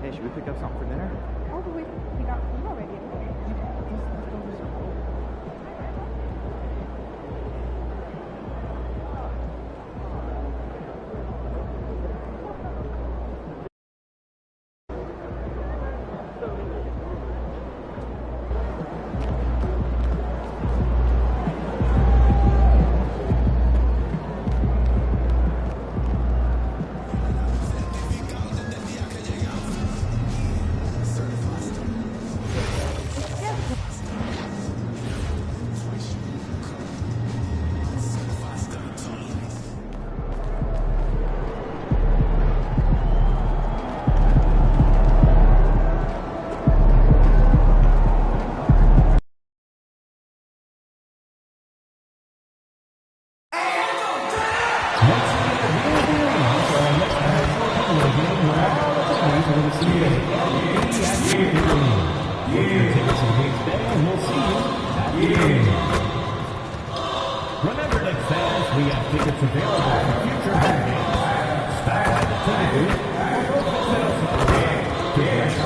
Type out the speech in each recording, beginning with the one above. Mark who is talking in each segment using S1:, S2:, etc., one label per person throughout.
S1: Hey, should we pick up something for dinner?
S2: Oh, but we got food already.
S3: Remember, Knicks fans, we have tickets available for future home games. Stop by the ticket booth or go visit us at the game to get yours today.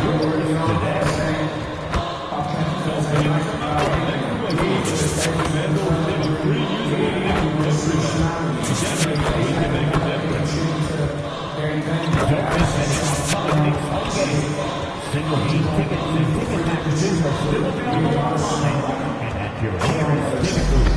S3: Don't miss any upcoming Knicks home games. Single-game tickets and ticket packages are still available online and at your nearest ticket booth.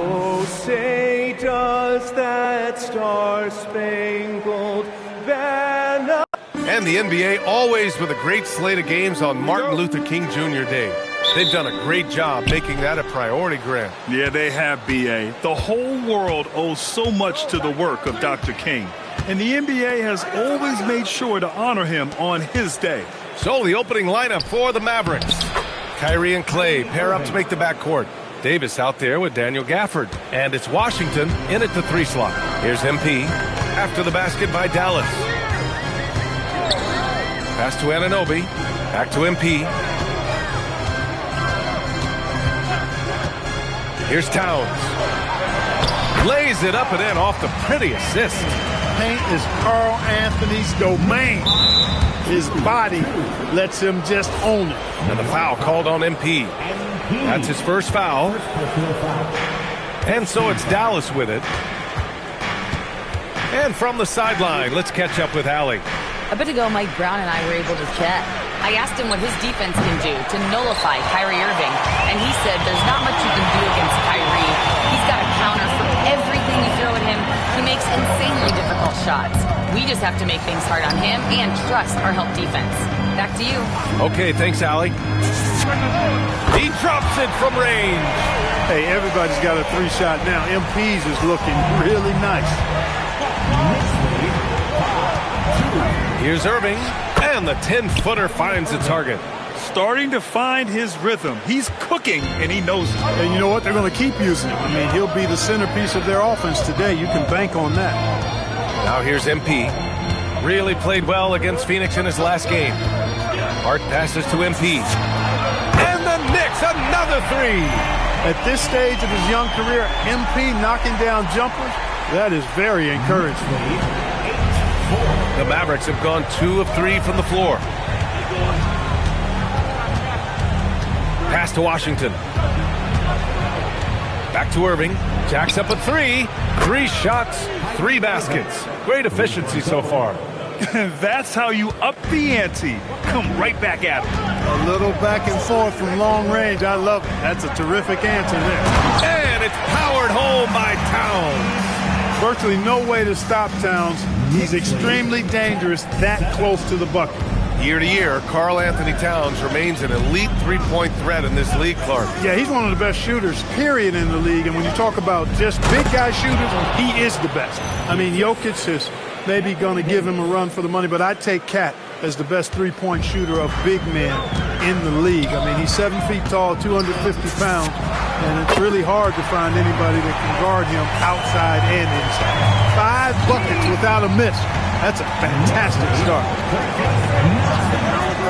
S4: Oh, say does that star-spangled banner.
S5: And the NBA always with a great slate of games on Martin Luther King Jr. Day. They've done a great job making that a priority grant.
S6: Yeah, they have, B.A. The whole world owes so much to the work of Dr. King. And the NBA has always made sure to honor him on his day.
S5: So the opening lineup for the Mavericks. Kyrie and Clay pair up to make the backcourt. Davis out there with Daniel Gafford. And it's Washington in at the 3 slot. Here's MP after the basket by Dallas. Pass to Anunoby. Back to MP. Here's Towns. Lays it up and in off the pretty assist.
S7: Paint is Carl Anthony's domain. His body lets him just own it.
S5: And the foul called on MP. That's his first foul. And so it's Dallas with it. And from the sideline, let's catch up with Allie.
S8: A bit ago, Mike Brown and I were able to chat. I asked him what his defense can do to nullify Kyrie Irving, and he said there's not much you can do against Kyrie. He's got a counter for everything you throw at him. He makes insanely difficult shots. We just have to make things hard on him and trust our help defense. Back to you.
S5: Okay, thanks, Allie. He drops it from range.
S7: Hey, everybody's got a 3-shot now. MP's is looking really nice.
S5: Here's Irving, and the 10-footer finds the target.
S6: Starting to find his rhythm. He's cooking, and he knows it.
S7: And you know what? They're going to keep using him. I mean, he'll be the centerpiece of their offense today. You can bank on that.
S5: Now here's MP. Really played well against Phoenix in his last game. Hart passes to MP. And the Knicks, another 3.
S7: At this stage of his young career, MP knocking down jumpers, that is very encouraging.
S5: The Mavericks have gone 2 of 3 from the floor. Pass to Washington. Back to Irving. Jacks up a 3. 3 shots, 3 baskets. Great efficiency so far.
S6: That's how you up the ante. Come right back at him.
S7: A little back and forth from long range. I love it. That's a terrific answer there.
S5: And it's powered home by Towns.
S7: Virtually no way to stop Towns. He's extremely dangerous that close to the bucket.
S5: Year to year, Karl Anthony Towns remains an elite three-point threat in this league, Clark.
S7: Yeah, he's one of the best shooters, period, in the league. And when you talk about just big guy shooters, he is the best. I mean, Jokic is maybe going to give him a run for the money, but I'd take Cat as the best three-point shooter of big men in the league. I mean, he's 7 feet tall, 250 pounds. and it's really hard to find anybody that can guard him outside and inside. 5 buckets without a miss. That's a fantastic start.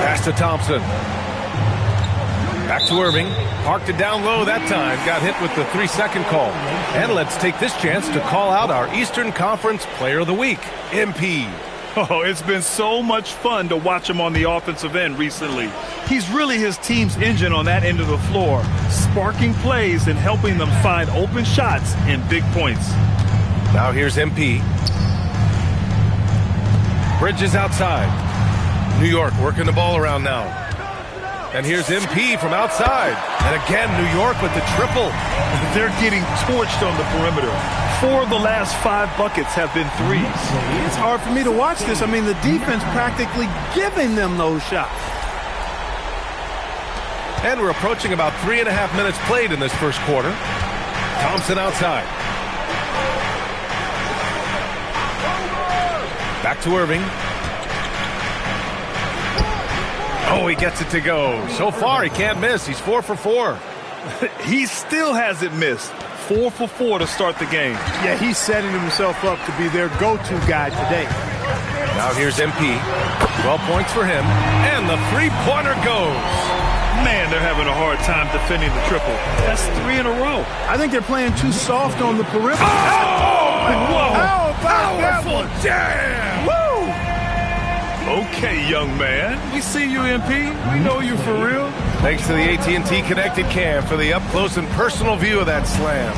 S5: Pass to Thompson. Back to Irving. Parked it down low that time. Got hit with the 3-second call. And let's take this chance to call out our Eastern Conference Player of the Week, MP.
S6: Oh, it's been so much fun to watch him on the offensive end recently. He's really his team's engine on that end of the floor, sparking plays and helping them find open shots and big points.
S5: Now here's MP. Bridges outside. New York working the ball around now. And here's MP from outside. And again, New York with the triple.
S6: They're getting torched on the perimeter. 4 of the last 5 buckets have been threes.
S7: It's hard for me to watch this. I mean, the defense practically giving them those shots.
S5: And we're approaching about 3.5 minutes played in this first quarter. Thompson outside. Back to Irving. Oh, he gets it to go. So far, he can't miss. He's 4 for 4.
S6: He still hasn't missed. 4 for 4 to start the game.
S7: Yeah, he's setting himself up to be their go-to guy today.
S5: Now here's MP. 12 points for him. And the three-pointer goes.
S6: Man, they're having a hard time defending the triple. That's 3 in a row.
S7: I think they're playing too soft on the perimeter.
S6: Whoa!
S7: How about that
S6: Powerful
S7: one?
S6: jam!
S7: Woo!
S6: Okay, young man. We see you, MP. We know you for real.
S5: Thanks to the AT&T Connected Cam for the up-close and personal view of that slam.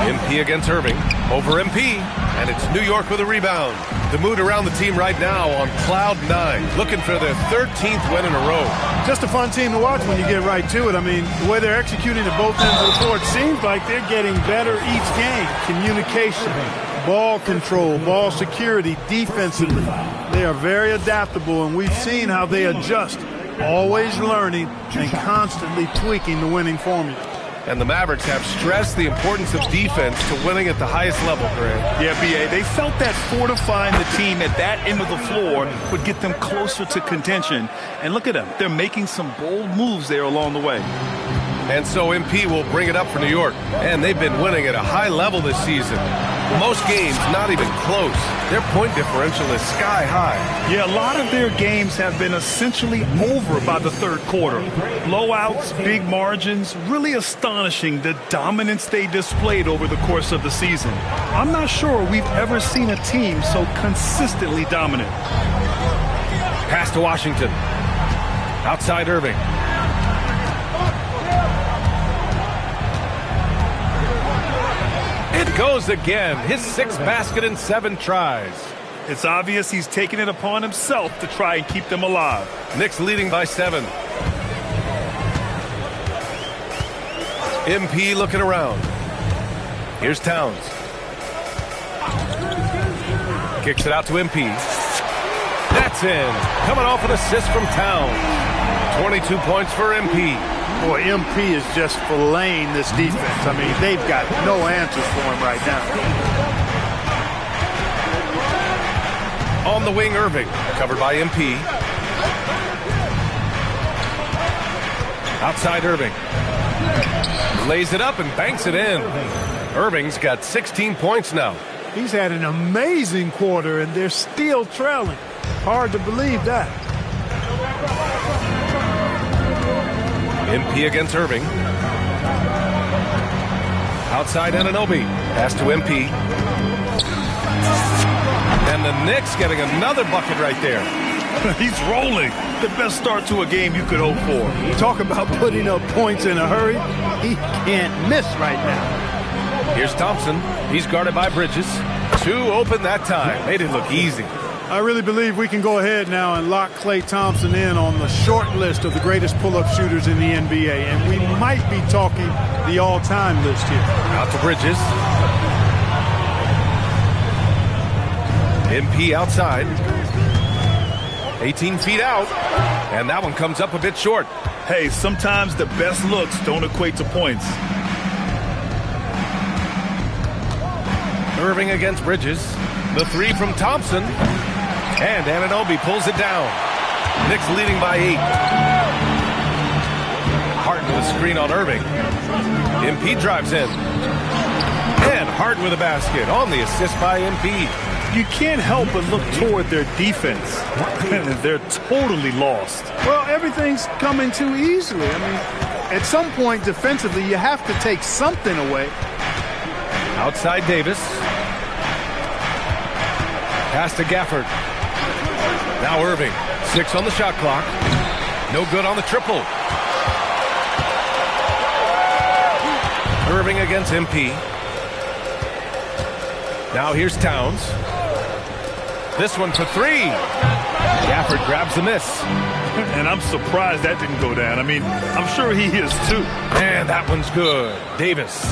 S5: MP against Irving. Over MP. And it's New York with a rebound. The mood around the team right now on cloud 9. Looking for their 13th win in a row.
S7: Just a fun team to watch when you get right to it. I mean, the way they're executing at both ends of the floor, it seems like they're getting better each game. Communication, ball control, ball security, defensively. They are very adaptable, and we've seen how they adjust, always learning and constantly tweaking the winning formula.
S5: And the Mavericks have stressed the importance of defense to winning at the highest level, Greg.
S6: Yeah, B.A., they felt that fortifying the team at that end of the floor would get them closer to contention. And look at them. They're making some bold moves there along the way.
S5: And so MP will bring it up for New York. And they've been winning at a high level this season. Most games not even close. Their point differential is sky high.
S6: Yeah, a lot of their games have been essentially over by the third quarter. Blowouts, big margins, really astonishing the dominance they displayed over the course of the season. I'm not sure we've ever seen a team so consistently dominant.
S5: Pass to Washington. Outside Irving. It goes again. His 6th basket in 7 tries.
S6: It's obvious he's taking it upon himself to try and keep them alive.
S5: Knicks leading by 7. MP looking around. Here's Towns. Kicks it out to MP. That's in. Coming off an assist from Towns. 22 points for MP.
S7: Boy, MP is just filleting this defense. I mean, they've got no answers for him right now.
S5: On the wing, Irving. Covered by MP. Outside Irving. Lays it up and banks it in. Irving's got 16 points now.
S7: He's had an amazing quarter, and they're still trailing. Hard to believe that.
S5: MP against Irving. Outside Anunoby. Pass to MP. And the Knicks getting another bucket right there.
S6: He's rolling. The best start to a game you could hope for.
S7: Talk about putting up points in a hurry. He can't miss right now.
S5: Here's Thompson. He's guarded by Bridges. 2 open that time. Made it look easy.
S7: I really believe we can go ahead now and lock Klay Thompson in on the short list of the greatest pull-up shooters in the NBA. And we might be talking the all-time list here.
S5: Out to Bridges. MP outside. 18 feet out. And that one comes up a bit short.
S6: Hey, sometimes the best looks don't equate to points.
S5: Irving against Bridges. The 3 from Thompson. And Anunoby pulls it down. Knicks leading by 8. with a screen on Irving. MP drives in. And Hart with a basket on the assist by MP.
S6: You can't help but look toward their defense. They're totally lost.
S7: Well, everything's coming too easily. I mean, at some point defensively, you have to take something away.
S5: Outside Davis. Pass to Gafford. Now Irving. 6 on the shot clock. No good on the triple. Irving against MP. Now here's Towns. This one for 3. Gafford grabs the miss.
S6: And I'm surprised that didn't go down. I mean, I'm sure he is too.
S5: And that one's good. Davis.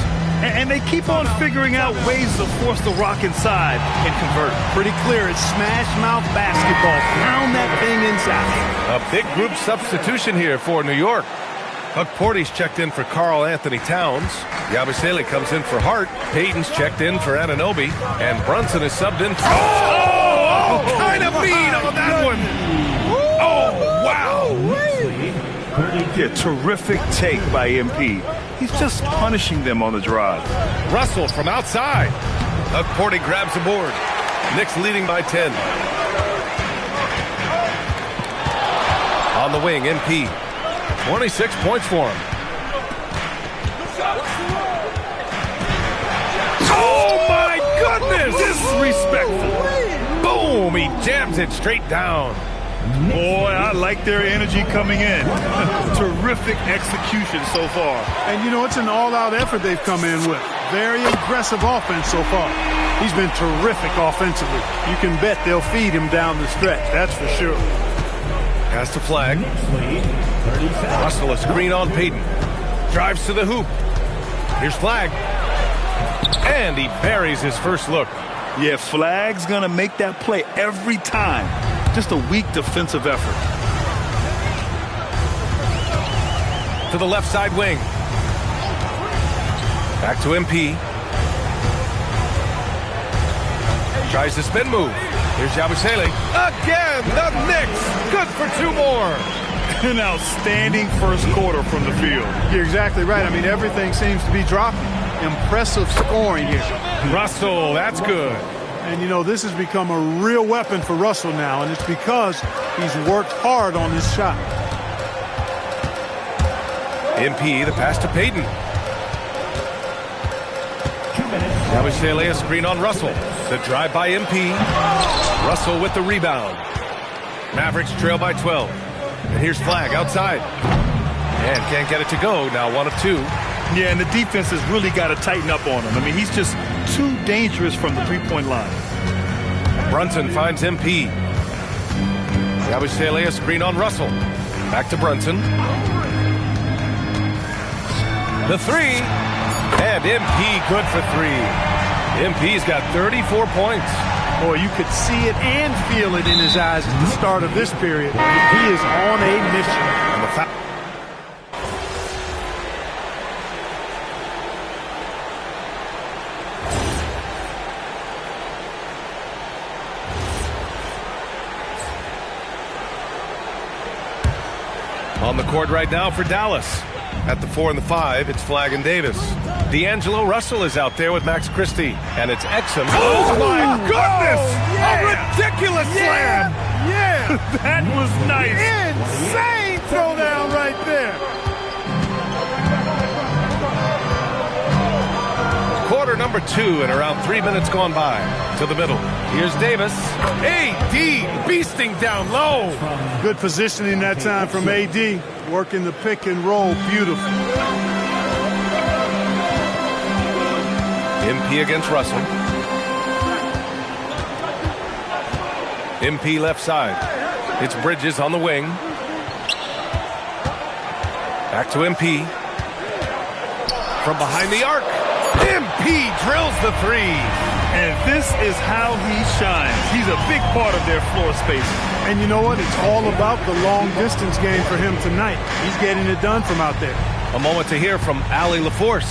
S6: And they keep on figuring out ways to force the rock inside and convert.
S7: Pretty clear. It's smash mouth basketball. Pound that thing inside.
S5: A big group substitution here for New York. Huck Porty's checked in for Karl Anthony Towns. Yabusele comes in for Hart. Payton's checked in for Anunoby. And Brunson is subbed in for... Oh, kind of mean on that one. Oh, wow.
S6: Yeah, terrific take by MP. He's just punishing them on the drive.
S5: Russell from outside. Huck Porty grabs the board. Knicks leading by 10. On the wing, MP. 26 points for him. Oh, my goodness!
S6: Disrespectful.
S5: Boom! He jams it straight down.
S6: Boy, I like their energy coming in. Terrific execution so far.
S7: And, you know, it's an all-out effort they've come in with. Very aggressive offense so far. He's been terrific offensively. You can bet they'll feed him down the stretch. That's for sure.
S5: Pass to Flag. Russell a screen on Payton. Drives to the hoop. Here's Flag. And he buries his first look.
S6: Yeah, Flag's going to make that play every time. Just a weak defensive effort.
S5: To the left side wing. Back to MP. Tries the spin move. Here's Yabusele. Again, the Knicks. Good for 2 more.
S6: An outstanding first quarter from the field.
S7: You're exactly right. I mean, everything seems to be dropping. Impressive scoring here.
S5: Russell, that's good.
S7: And, you know, this has become a real weapon for Russell now, and it's because he's worked hard on his shot.
S5: MP, the pass to Payton. Yabusele a screen on Russell. The drive by MP. Russell with the rebound. Mavericks trail by 12. And here's Flag outside. And can't get it to go. Now 1 of 2.
S6: Yeah, and the defense has really got to tighten up on him. I mean, he's just too dangerous from the three-point line.
S5: Brunson finds MP. Yabusele a screen on Russell. Back to Brunson. The 3. And MP good for 3. MP's got 34 points.
S7: Boy, you could see it and feel it in his eyes at the start of this period. He is on a mission.
S5: And the foul. On the court right now for Dallas. At the 4 and the 5, it's Flag and Davis. D'Angelo Russell is out there with Max Christie. And it's Exum. Oh, my goodness! A ridiculous slam!
S7: Yeah!
S6: That was nice.
S7: Insane throwdown right there.
S5: Quarter number 2 and around 3 minutes gone by. To the middle. Here's Davis. AD beasting down low.
S7: Good positioning that time from AD. Working the pick and roll. Beautiful.
S5: MP against Russell. MP left side. It's Bridges on the wing. Back to MP. From behind the arc. MP drills the 3.
S6: And this is how he shines. He's a big part of their floor space.
S7: And you know what? It's all about the long distance game for him tonight. He's getting it done from out there.
S5: A moment to hear from Allie LaForce.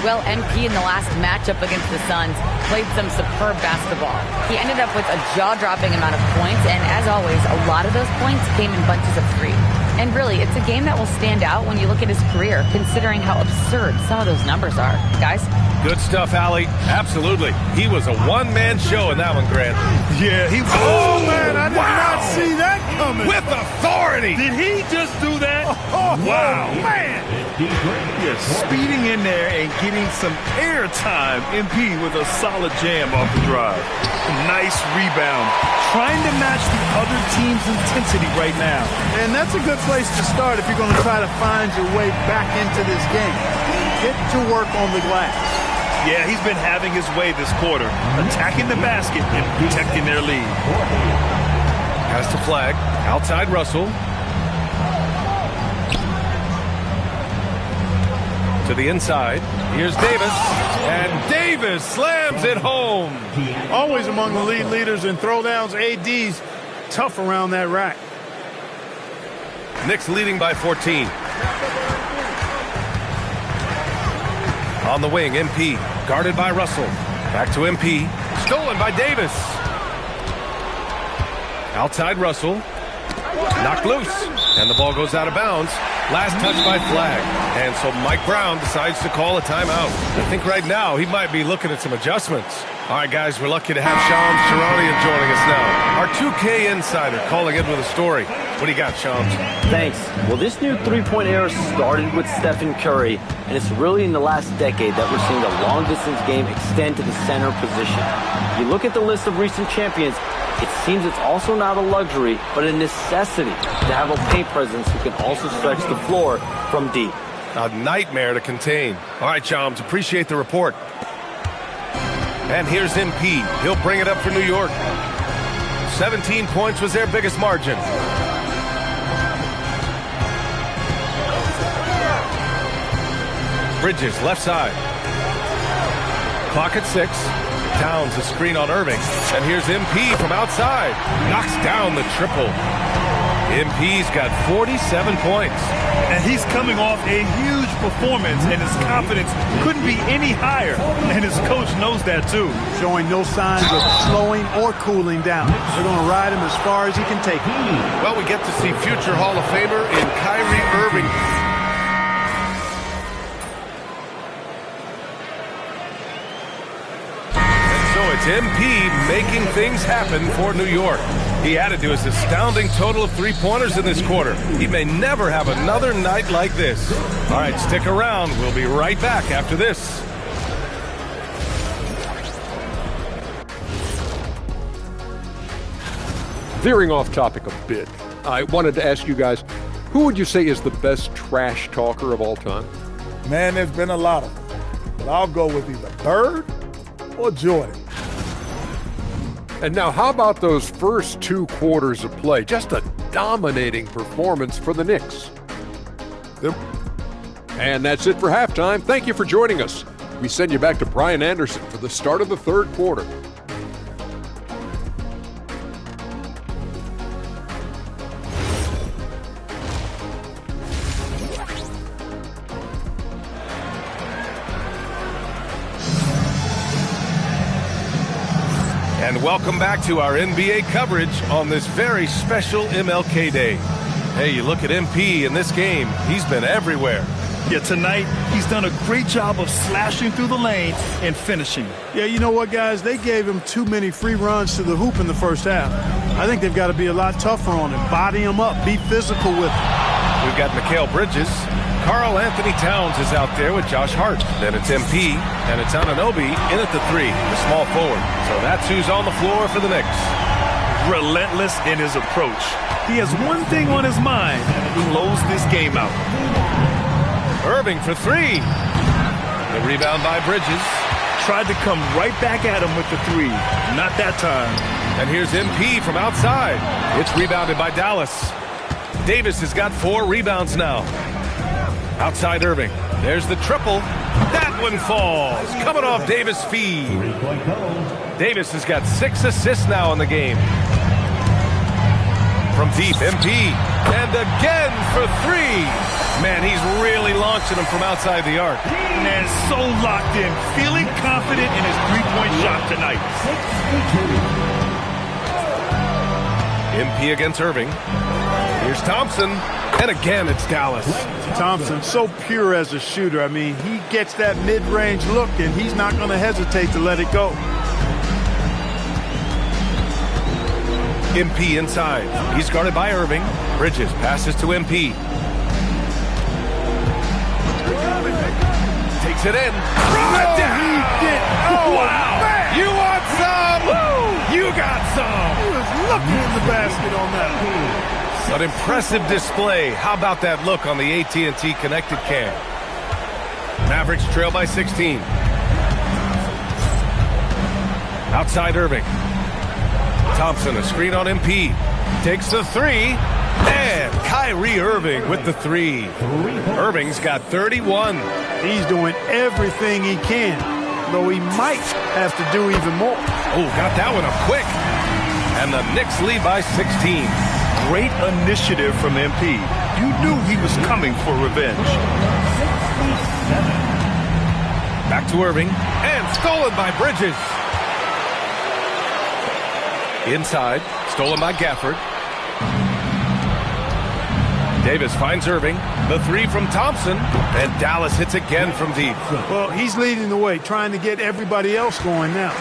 S8: Well, MP in the last matchup against the Suns played some superb basketball. He ended up with a jaw-dropping amount of points, and as always, a lot of those points came in bunches of 3. And really, it's a game that will stand out when you look at his career, considering how absurd some of those numbers are. Guys?
S5: Good stuff, Allie. Absolutely. He was a one-man show in that one, Grant.
S6: Yeah, he was.
S7: Oh, man, I did not see that coming.
S5: With authority.
S6: Did he just do that? Wow. Man. Yeah, speeding in there and getting some air time. MP with a solid jam off the drive. Nice rebound. Trying to match the other team's intensity right now.
S7: And that's a good place to start if you're going to try to find your way back into this game. Get to work on the glass.
S6: Yeah, he's been having his way this quarter, attacking the basket and protecting their lead.
S5: Has to flag. Outside Russell. To the inside. Here's Davis. And Davis slams it home.
S7: Always among the lead leaders in throwdowns. AD's tough around that rack.
S5: Knicks leading by 14. On the wing, MP. Guarded by Russell. Back to MP. Stolen by Davis. Outside Russell. Knocked loose. And the ball goes out of bounds. Last touch by flag. And so Mike Brown decides to call a timeout. I think right now he might be looking at some adjustments. All right, guys, we're lucky to have Shams Charania joining us now. Our 2K insider calling in with a story. What do you got, Shams?
S1: Thanks. Well, this new three-point era started with Stephen Curry, and it's really in the last decade that we're seeing the long-distance game extend to the center position. You look at the list of recent champions, it seems it's also not a luxury, but a necessity to have a paint presence who can also stretch the floor from deep.
S5: A nightmare to contain. All right, Shams, appreciate the report. And here's MP. He'll bring it up for New York. 17 points was their biggest margin. Bridges, left side. Clock at 6. Towns a screen on Irving. And here's MP from outside. Knocks down the triple. MP's got 47 points.
S6: And he's coming off a huge performance, and his confidence couldn't be any higher. And his coach knows that, too.
S7: Showing no signs of slowing or cooling down. They're going to ride him as far as he can take him.
S5: Well, we get to see future Hall of Famer in Kyrie Irving. It's MP making things happen for New York. He added to his astounding total of three-pointers in this quarter. He may never have another night like this. All right, stick around. We'll be right back after this.
S9: Veering off topic a bit, I wanted to ask you guys, who would you say is the best trash talker of all time?
S10: Man, there's been a lot of them. But I'll go with either Bird or Jordan.
S9: And now, how about those first 2 quarters of play? Just a dominating performance for the Knicks. And that's it for halftime. Thank you for joining us. We send you back to Brian Anderson for the start of the third quarter.
S5: And welcome back to our NBA coverage on this very special MLK Day. Hey, you look at MP in this game, he's been everywhere.
S6: Yeah, tonight, he's done a great job of slashing through the lane and finishing.
S7: Yeah, you know what, guys? They gave him too many free runs to the hoop in the first half. I think they've got to be a lot tougher on him. Body him up. Be physical with him.
S5: We've got Mikal Bridges. Karl Anthony Towns is out there with Josh Hart. Then it's MP, and it's Anunoby in at the 3, the small forward. So that's who's on the floor for the Knicks.
S6: Relentless in his approach. He has one thing on his mind: close this game out.
S5: Irving for 3. The rebound by Bridges.
S6: Tried to come right back at him with the 3. Not that time.
S5: And here's MP from outside. It's rebounded by Dallas. Davis has got 4 rebounds now. Outside Irving. There's the triple. That one falls. Coming off Davis' feed. Davis has got 6 assists now in the game. From deep, MP. And again for 3. Man, he's really launching them from outside the arc.
S6: And so locked in. Feeling confident in his three-point shot tonight.
S5: MP against Irving. Here's Thompson. And again, it's Dallas.
S7: Thompson, so pure as a shooter. I mean, he gets that mid-range look, and he's not going to hesitate to let it go.
S5: MP inside. He's guarded by Irving. Bridges passes to MP. Takes it in. Right down.
S7: He did.
S5: Oh, wow. Man. You want some? Woo. You got some.
S7: He was looking in the basket on that.
S5: An impressive display. How about that look on the AT&T connected cam? Mavericks trail by 16. Outside Irving. Thompson, a screen on MP. Takes the three. And Kyrie Irving with the three. Irving's got 31.
S7: He's doing everything he can, though he might have to do even more.
S5: Oh, got that one up quick. And the Knicks lead by 16.
S6: Great initiative from MP. You knew he was coming for revenge.
S5: Back to Irving. And stolen by Bridges. Inside. Stolen by Gafford. Davis finds Irving. The three from Thompson. And Dallas hits again from deep.
S7: Well, he's leading the way, trying to get everybody else going now.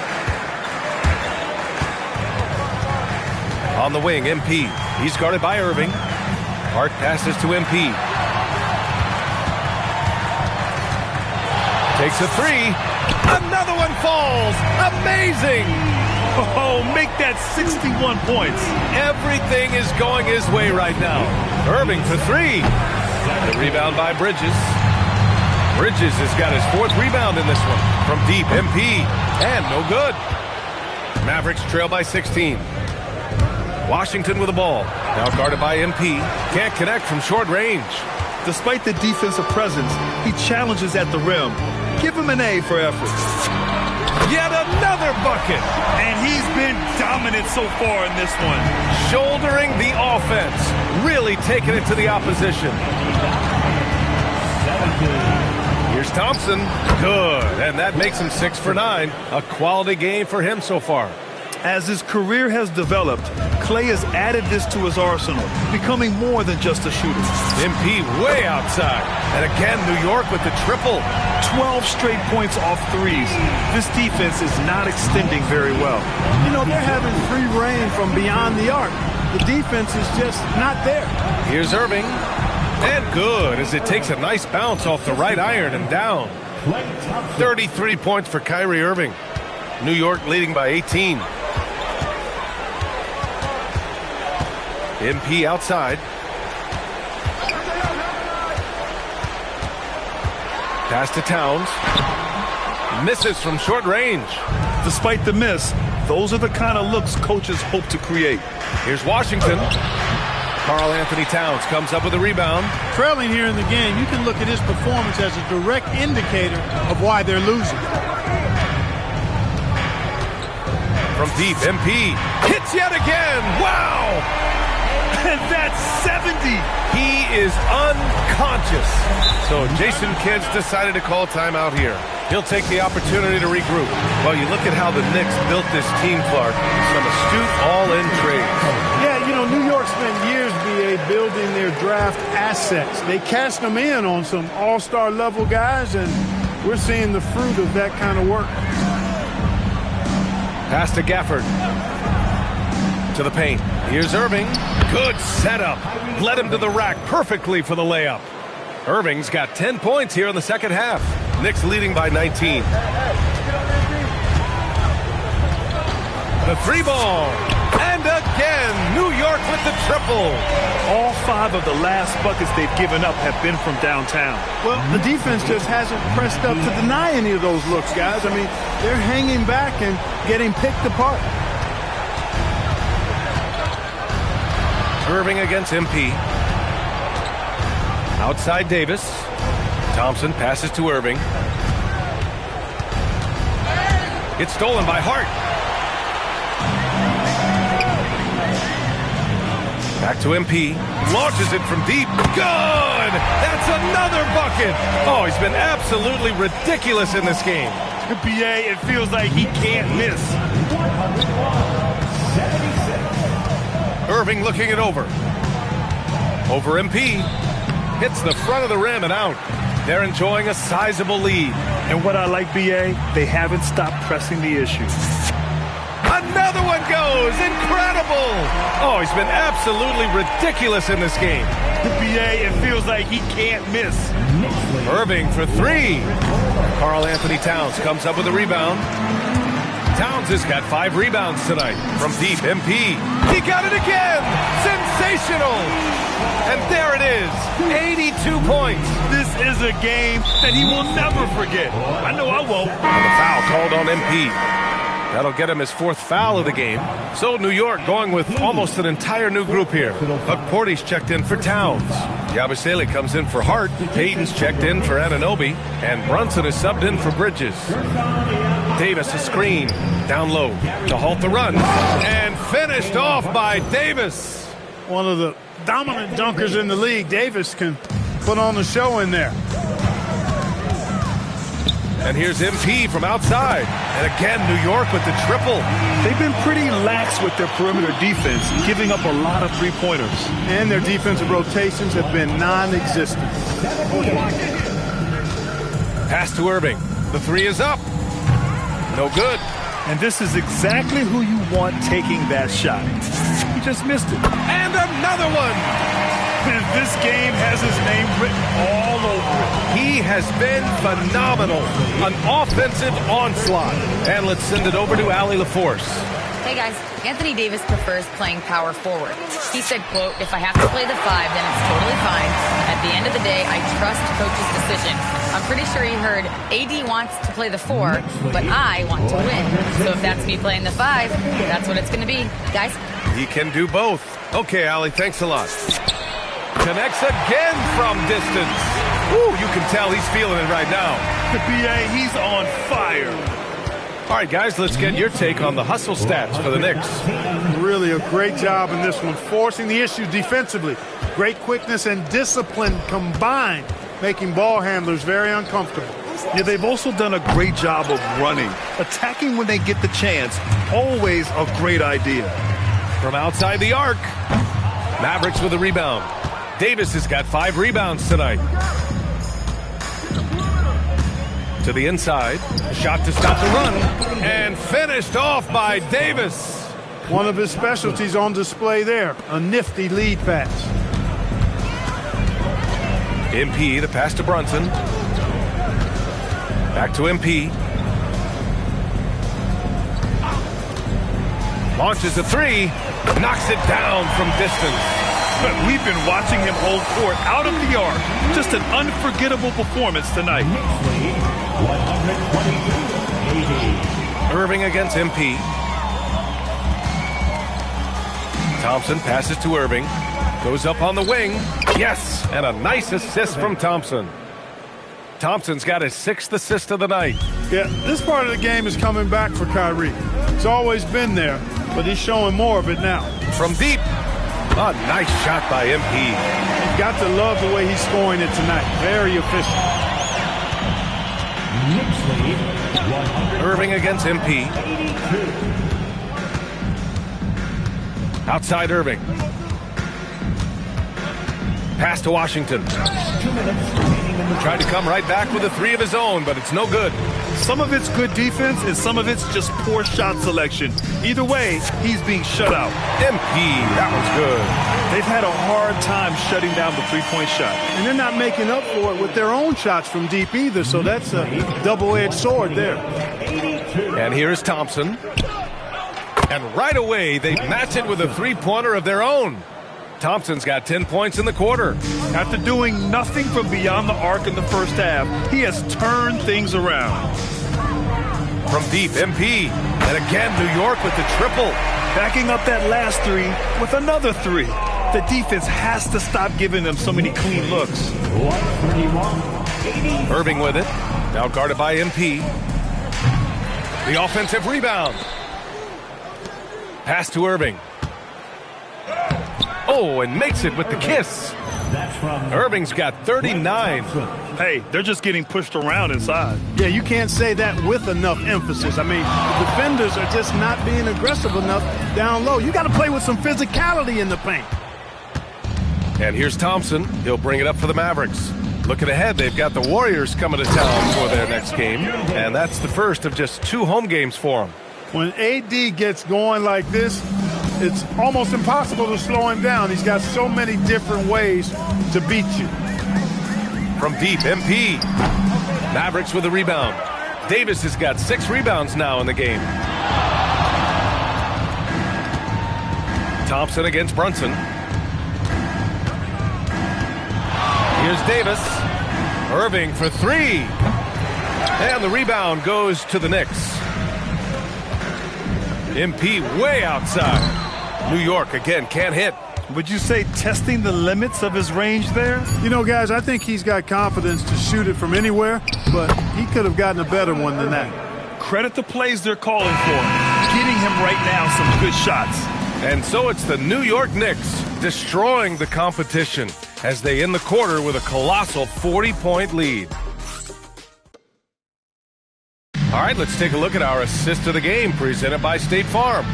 S5: On the wing, MP. He's guarded by Irving. Hart passes to MP. Takes a three. Another one falls. Amazing.
S6: Oh, make that 61 points.
S5: Everything is going his way right now. Irving for three. The rebound by Bridges. Bridges has got his fourth rebound in this one. From deep, MP. And no good. Mavericks trail by 16. Washington with the ball. Now guarded by MP. Can't connect from short range.
S6: Despite the defensive presence, he challenges at the rim. Give him an A for effort.
S5: Yet another bucket.
S6: And he's been dominant so far in this one.
S5: Shouldering the offense. Really taking it to the opposition. Here's Thompson. Good. And that makes him 6 for 9. A quality game for him so far.
S6: As his career has developed, Clay has added this to his arsenal, becoming more than just a shooter.
S5: MP way outside. And again, New York with the triple.
S6: 12 straight points off threes. This defense is not extending very well.
S7: You know, they're having free reign from beyond the arc. The defense is just not there.
S5: Here's Irving. And good, as it takes a nice bounce off the right iron and down. 33 points for Kyrie Irving. New York leading by 18. MP outside. Pass to Towns. Misses from short range.
S6: Despite the miss, those are the kind of looks coaches hope to create.
S5: Here's Washington. Karl Anthony Towns comes up with a rebound.
S7: Trailing here in the game, you can look at his performance as a direct indicator of why they're losing.
S5: From deep, MP hits yet again. Wow!
S6: And that's 70.
S5: He is unconscious. So Jason Kidd's decided to call timeout here. He'll take the opportunity to regroup. Well, you look at how the Knicks built this team, Clark. Some astute all-in trades.
S7: Yeah, you know, New York spent years, BA, building their draft assets. They cashed them in on some all-star level guys, and we're seeing the fruit of that kind of work.
S5: Pass to Gafford. To the paint. Here's Irving. Good setup. Led him to the rack perfectly for the layup. Irving's got 10 points here in the second half. Knicks leading by 19. The three ball. And again, New York with the triple.
S6: All 5 of the last buckets they've given up have been from downtown.
S7: Well, the defense just hasn't pressed up to deny any of those looks, guys. I mean, they're hanging back and getting picked apart.
S5: Irving against MP. Outside Davis. Thompson passes to Irving. It's stolen by Hart. Back to MP. Launches it from deep. Good! That's another bucket! Oh, he's been absolutely ridiculous in this game.
S6: BA, it feels like he can't miss.
S5: Irving looking it over. Over MP. Hits the front of the rim and out. They're enjoying a sizable lead.
S6: And what I like, B.A., they haven't stopped pressing the issue.
S5: Another one goes. Incredible. Oh, he's been absolutely ridiculous in this game.
S6: B.A., it feels like he can't miss.
S5: Irving for three. Karl Anthony Towns comes up with a rebound. Towns has got 5 rebounds tonight. From deep, MP. He got it again. Sensational. And there it is. 82 points.
S6: This is a game that he will never forget. I know I won't.
S5: And the foul called on MP. That'll get him his 4th foul of the game. So New York going with almost an entire new group here. Porty's checked in for Towns. Yabusele comes in for Hart. Payton's checked in for Anunoby. And Brunson is subbed in for Bridges. Davis a screen. Down low to halt the run. And finished off by Davis.
S7: One of the dominant dunkers in the league. Davis can put on the show in there.
S5: And here's MP from outside. And again, New York with the triple.
S6: They've been pretty lax with their perimeter defense, giving up a lot of three-pointers.
S7: And their defensive rotations have been non-existent.
S5: Pass to Irving. The 3 is up. No good.
S6: And this is exactly who you want taking that shot. He just missed it.
S5: And another one.
S6: And this game has his name written all over it.
S5: He has been phenomenal. An offensive onslaught. And let's send it over to Allie LaForce.
S8: Hey guys, Anthony Davis prefers playing power forward. He said, quote, "If I have to play the 5, then it's totally fine. At the end of the day, I trust coach's decision." I'm pretty sure he heard AD wants to play the 4, but I want to win. So if that's me playing the 5, that's what it's going to be. Guys?
S5: He can do both. Okay, Allie, thanks a lot. Connects again from distance. Woo, you can tell he's feeling it right now.
S6: The BA, he's on fire.
S5: All right, guys, let's get your take on the hustle stats for the Knicks.
S7: Really a great job in this one, forcing the issue defensively. Great quickness and discipline combined, making ball handlers very uncomfortable.
S6: Yeah, they've also done a great job of running. Attacking when they get the chance, always a great idea.
S5: From outside the arc, Mavericks with a rebound. Davis has got 5 rebounds tonight. To the inside, a shot to stop the run, and finished off by Davis.
S7: One of his specialties on display there, a nifty lead pass.
S5: MP, the pass to Brunson. Back to MP. Launches a 3, knocks it down from distance.
S6: But we've been watching him hold court out of the arc. Just an unforgettable performance tonight.
S5: Irving against MP. Thompson passes to Irving. Goes up on the wing. Yes, and a nice assist from Thompson. Thompson's got his 6th assist of the night.
S7: Yeah, this part of the game is coming back for Kyrie. It's always been there, but he's showing more of it now.
S5: From deep. A nice shot by MP.
S7: You've got to love the way he's scoring it tonight. Very efficient.
S5: Irving against MP. Outside Irving. Pass to Washington. Tried to come right back with a 3 of his own, but it's no good.
S6: Some of it's good defense, and some of it's just poor shot selection. Either way, he's being shut out.
S5: MP, that was good.
S6: They've had a hard time shutting down the three-point shot.
S7: And they're not making up for it with their own shots from deep either, so that's a double-edged sword there.
S5: And here's Thompson. And right away, they match it with a 3-pointer of their own. Thompson's got 10 points in the quarter.
S6: After doing nothing from beyond the arc in the first half, he has turned things around.
S5: From deep, MP. And again, New York with the triple.
S6: Backing up that last 3 with another 3. The defense has to stop giving them so many clean looks.
S5: Irving with it. Now guarded by MP. The offensive rebound. Pass to Irving. Oh, and makes it with the kiss. Irving's got 39.
S6: Hey, they're just getting pushed around inside.
S7: Yeah, you can't say that with enough emphasis. I mean, the defenders are just not being aggressive enough down low. You got to play with some physicality in the paint.
S5: And here's Thompson. He'll bring it up for the Mavericks. Looking ahead, they've got the Warriors coming to town for their next game. And that's the first of just 2 home games for them.
S7: When AD gets going like this, it's almost impossible to slow him down. He's got so many different ways to beat you.
S5: From deep, MP. Mavericks with a rebound. Davis has got 6 rebounds now in the game. Thompson against Brunson. Here's Davis. Irving for 3. And the rebound goes to the Knicks. MP way outside. New York again can't hit.
S6: Would you say testing the limits of his range there?
S7: You know, guys, I think he's got confidence to shoot it from anywhere, but he could have gotten a better one than that.
S6: Credit the plays they're calling for. Getting him right now some good shots.
S5: And so it's the New York Knicks destroying the competition as they end the quarter with a colossal 40-point lead. All right, let's take a look at our assist of the game presented by State Farm.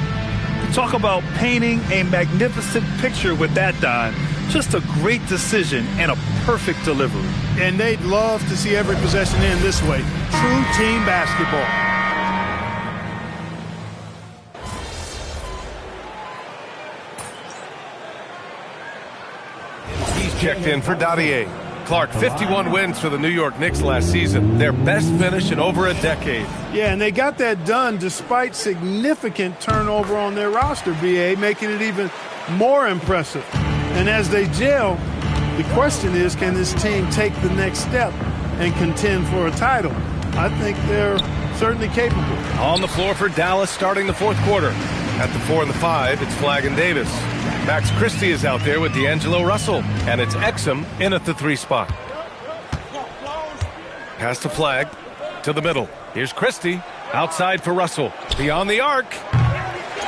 S6: Talk about painting a magnificent picture with that, Don. Just a great decision and a perfect delivery.
S7: And they'd love to see every possession end this way. True team basketball.
S5: He's checked in for Dadier. Clark, 51 wins for the New York Knicks last season. Their best finish in over a decade.
S7: Yeah, and they got that done despite significant turnover on their roster, BA, making it even more impressive. And as they gel, the question is, can this team take the next step and contend for a title? I think they're certainly capable.
S5: On the floor for Dallas starting the 4th quarter. At the 4 and the 5, it's Flagg and Davis. Max Christie is out there with D'Angelo Russell, and it's Exum in at the 3 spot. Pass to Flagg, to the middle. Here's Christie, outside for Russell. Beyond the arc.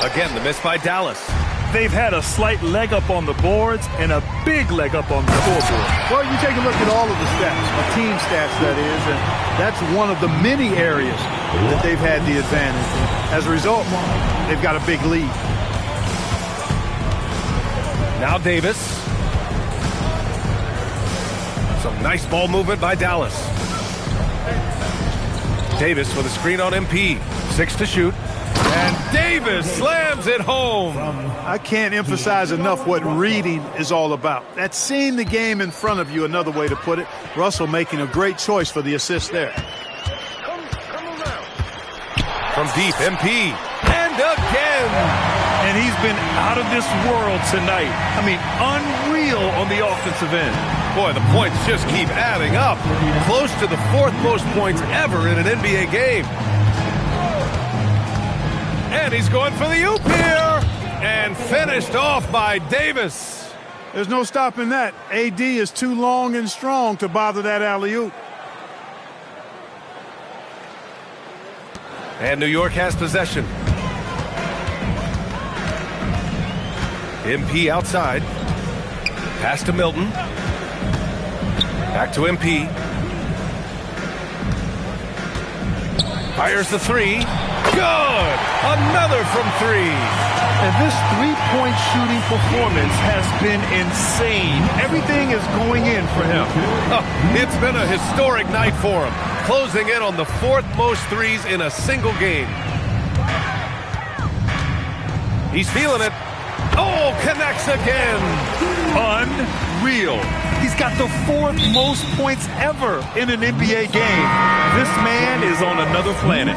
S5: Again, the miss by Dallas.
S6: They've had a slight leg up on the boards and a big leg up on the scoreboard.
S7: Well, you take a look at all of the stats, the team stats that is, and that's one of the many areas that they've had the advantage. And as a result, they've got a big lead.
S5: Now Davis. Some nice ball movement by Dallas. Davis with a screen on MP. 6 to shoot. And Davis slams it home.
S7: I can't emphasize enough what reading is all about. That's seeing the game in front of you, another way to put it. Russell making a great choice for the assist there.
S5: From deep, MP. And again.
S6: And he's been out of this world tonight. I mean, unreal on the offensive end.
S5: Boy, the points just keep adding up. Close to the 4th most points ever in an NBA game. And he's going for the oop here. And finished off by Davis.
S7: There's no stopping that. AD is too long and strong to bother that alley-oop.
S5: And New York has possession. MP outside. Pass to Milton. Back to MP. Fires the 3. Good! Another from 3.
S6: And this three-point shooting performance has been insane. Everything is going in for him.
S5: It's been a historic night for him. Closing in on the 4th most threes in a single game. He's feeling it. Oh, connects again.
S6: Unreal. He's got the 4th most points ever in an NBA game. This man is on another planet.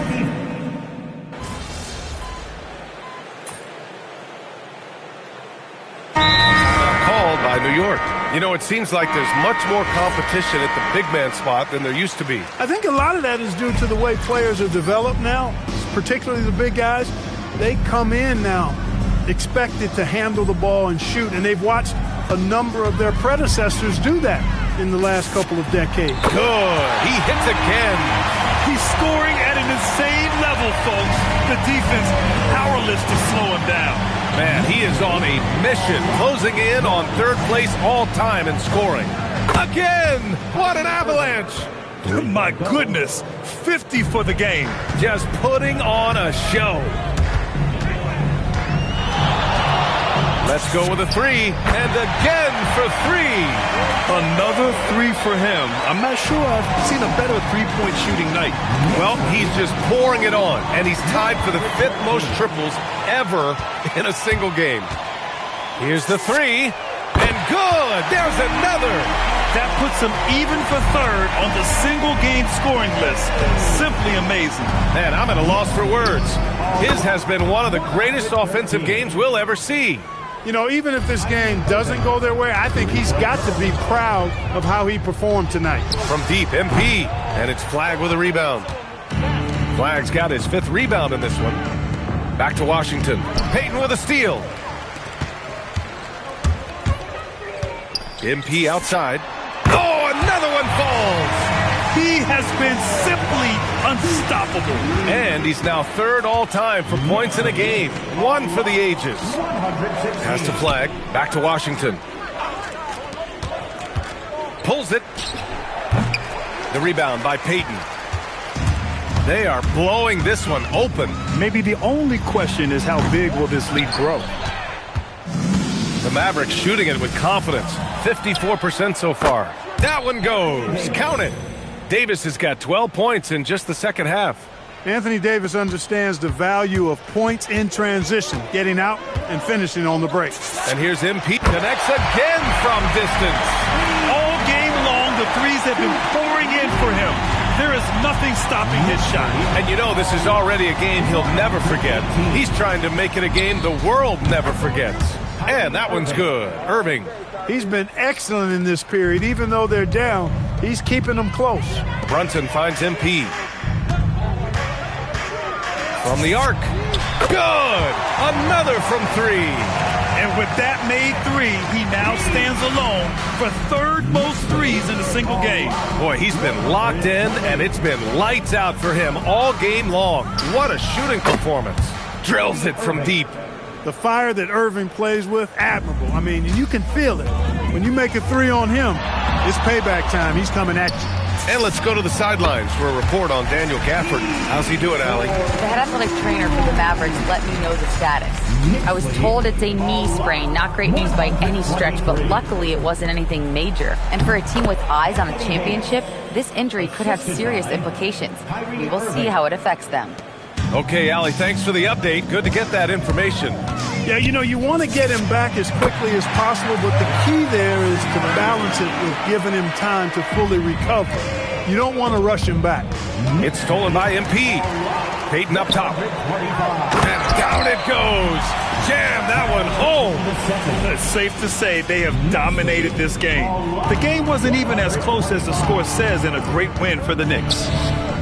S5: Called by New York. You know, it seems like there's much more competition at the big man spot than there used to be.
S7: I think a lot of that is due to the way players are developed now, particularly the big guys. They come in now expected to handle the ball and shoot, and they've watched a number of their predecessors do that in the last couple of decades.
S5: Good. He hits again.
S6: He's scoring at an insane level, folks. The defense powerless to slow him down.
S5: Man, he is on a mission, closing in on 3rd place all time in scoring. Again! What an avalanche!
S6: My goodness, 50 for the game.
S5: Just putting on a show. Let's go with a three, and again for three.
S6: Another three for him. I'm not sure I've seen a better three-point shooting night.
S5: Well, he's just pouring it on, and he's tied for the 5th most triples ever in a single game. Here's the three, and good. There's another.
S6: That puts him even for third on the single-game scoring list. Simply amazing.
S5: Man, I'm at a loss for words. His has been one of the greatest offensive games we'll ever see.
S7: You know, even if this game doesn't go their way, I think he's got to be proud of how he performed tonight.
S5: From deep, MP, and it's Flagg with a rebound. Flagg's got his 5th rebound in this one. Back to Washington. Payton with a steal. MP outside. Oh, another one falls.
S6: He has been simply unstoppable.
S5: And he's now 3rd all-time for points in a game. 1 for the ages. Pass to Flagg. Back to Washington. Pulls it. The rebound by Payton. They are blowing this one open.
S6: Maybe the only question is how big will this lead grow?
S5: The Mavericks shooting it with confidence. 54% so far. That one goes. Count it. Davis has got 12 points in just the second half.
S7: Anthony Davis understands the value of points in transition, getting out and finishing on the break.
S5: And here's MP. Connects again from distance.
S6: All game long, the threes have been pouring in for him. There is nothing stopping his shot.
S5: And you know this is already a game he'll never forget. He's trying to make it a game the world never forgets. And that one's good. Irving.
S7: He's been excellent in this period. Even though they're down, he's keeping them close.
S5: Brunson finds MP. From the arc. Good! Another from 3.
S6: And with that made 3, he now stands alone for 3rd most threes in a single game.
S5: Boy, he's been locked in, and it's been lights out for him all game long. What a shooting performance. Drills it from deep.
S7: The fire that Irving plays with, admirable. I mean, you can feel it. When you make a 3 on him, it's payback time. He's coming at you.
S5: And let's go to the sidelines for a report on Daniel Gafford. How's he doing, Allie?
S8: The head athletic trainer for the Mavericks let me know the status. I was told it's a knee sprain. Not great news by any stretch, but luckily it wasn't anything major. And for a team with eyes on a championship, this injury could have serious implications. We will see how it affects them.
S5: Okay, Allie, thanks for the update. Good to get that information.
S7: Yeah, you know, you want to get him back as quickly as possible, but the key there is to balance it with giving him time to fully recover. You don't want to rush him back.
S5: It's stolen by MP. Payton up top. And down it goes. Jam that one home.
S6: It's safe to say they have dominated this game. The game wasn't even as close as the score says in a great win for the Knicks.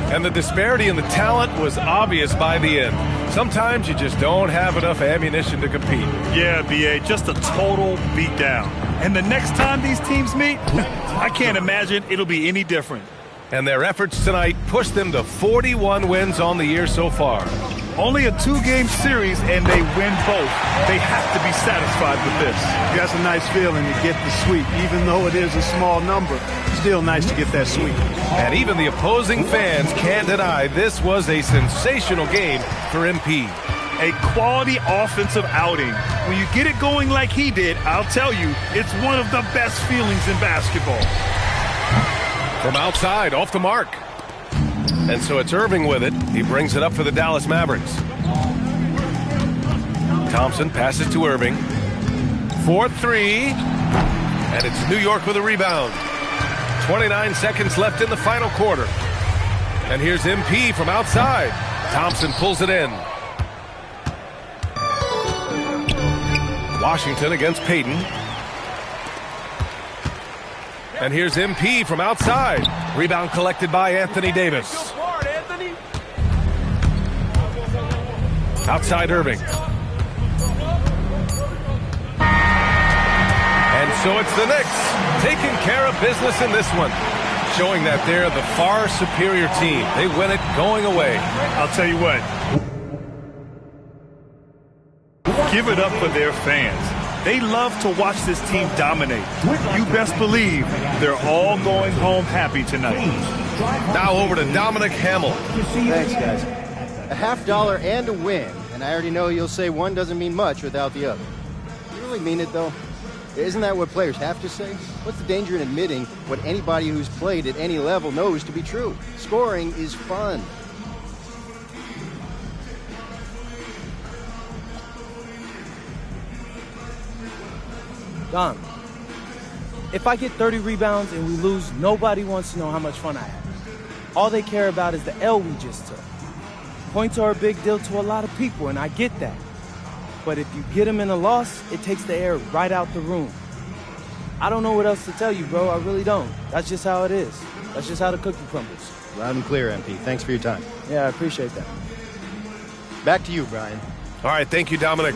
S5: And the disparity in the talent was obvious by the end. Sometimes you just don't have enough ammunition to compete.
S6: Yeah, B.A., just a total beatdown. And the next time these teams meet, I can't imagine it'll be any different.
S5: And their efforts tonight pushed them to 41 wins on the year so far.
S6: Only a 2-game series, and they win both. They have to be satisfied with this.
S7: That's a nice feeling to get the sweep. Even though it is a small number, still nice to get that sweep.
S5: And even the opposing fans can't deny this was a sensational game for MP.
S6: A quality offensive outing. When you get it going like he did, I'll tell you, it's one of the best feelings in basketball.
S5: From outside, off the mark. And so it's Irving with it. He brings it up for the Dallas Mavericks. Thompson passes to Irving. 4-3. And it's New York with a rebound. 29 seconds left in the final quarter. And here's MP from outside. Thompson pulls it in. Washington against Payton. And here's MP from outside. Rebound collected by Anthony Davis. Outside Irving. And so it's the Knicks taking care of business in this one, showing that they're the far superior team. They win it going away.
S6: I'll tell you what. Give it up for their fans. They love to watch this team dominate. You best believe they're all going home happy tonight.
S5: Now over to Dominic Hamill.
S11: Thanks, guys. $50 and a win, and I already know you'll say one doesn't mean much without the other. You really really mean it, though? Isn't that what players have to say? What's the danger in admitting what anybody who's played at any level knows to be true? Scoring is fun.
S12: Dom, if I get 30 rebounds and we lose, nobody wants to know how much fun I had. All they care about is the L we just took. Points are a big deal to a lot of people, and I get that. But if you get them in a loss, it takes the air right out the room. I don't know what else to tell you, bro. I really don't. That's just how it is. That's just how the cookie crumbles.
S11: Loud and clear, MP. Thanks for your time.
S12: Yeah, I appreciate that.
S11: Back to you, Brian.
S5: All right, thank you, Dominic.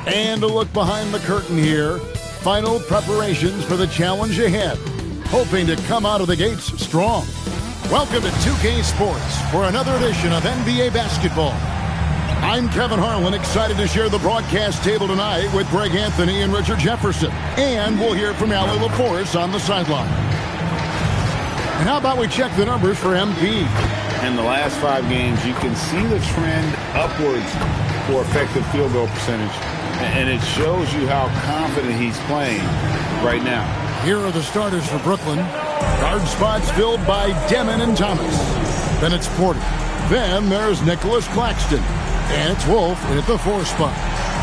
S13: And a look behind the curtain here. Final preparations for the challenge ahead. Hoping to come out of the gates strong. Welcome to 2K Sports for another edition of NBA basketball. I'm Kevin Harlan, excited to share the broadcast table tonight with Greg Anthony and Richard Jefferson. And we'll hear from Allie LaForce on the sideline. And how about we check the numbers for MP?
S14: In the last 5 games, you can see the trend upwards for effective field goal percentage. And it shows you how confident he's playing right now.
S13: Here are the starters for Brooklyn. Guard spots filled by Demon and Thomas. Then it's Porter. Then there's Nicholas Claxton. And it's Wolf in at the 4 spot.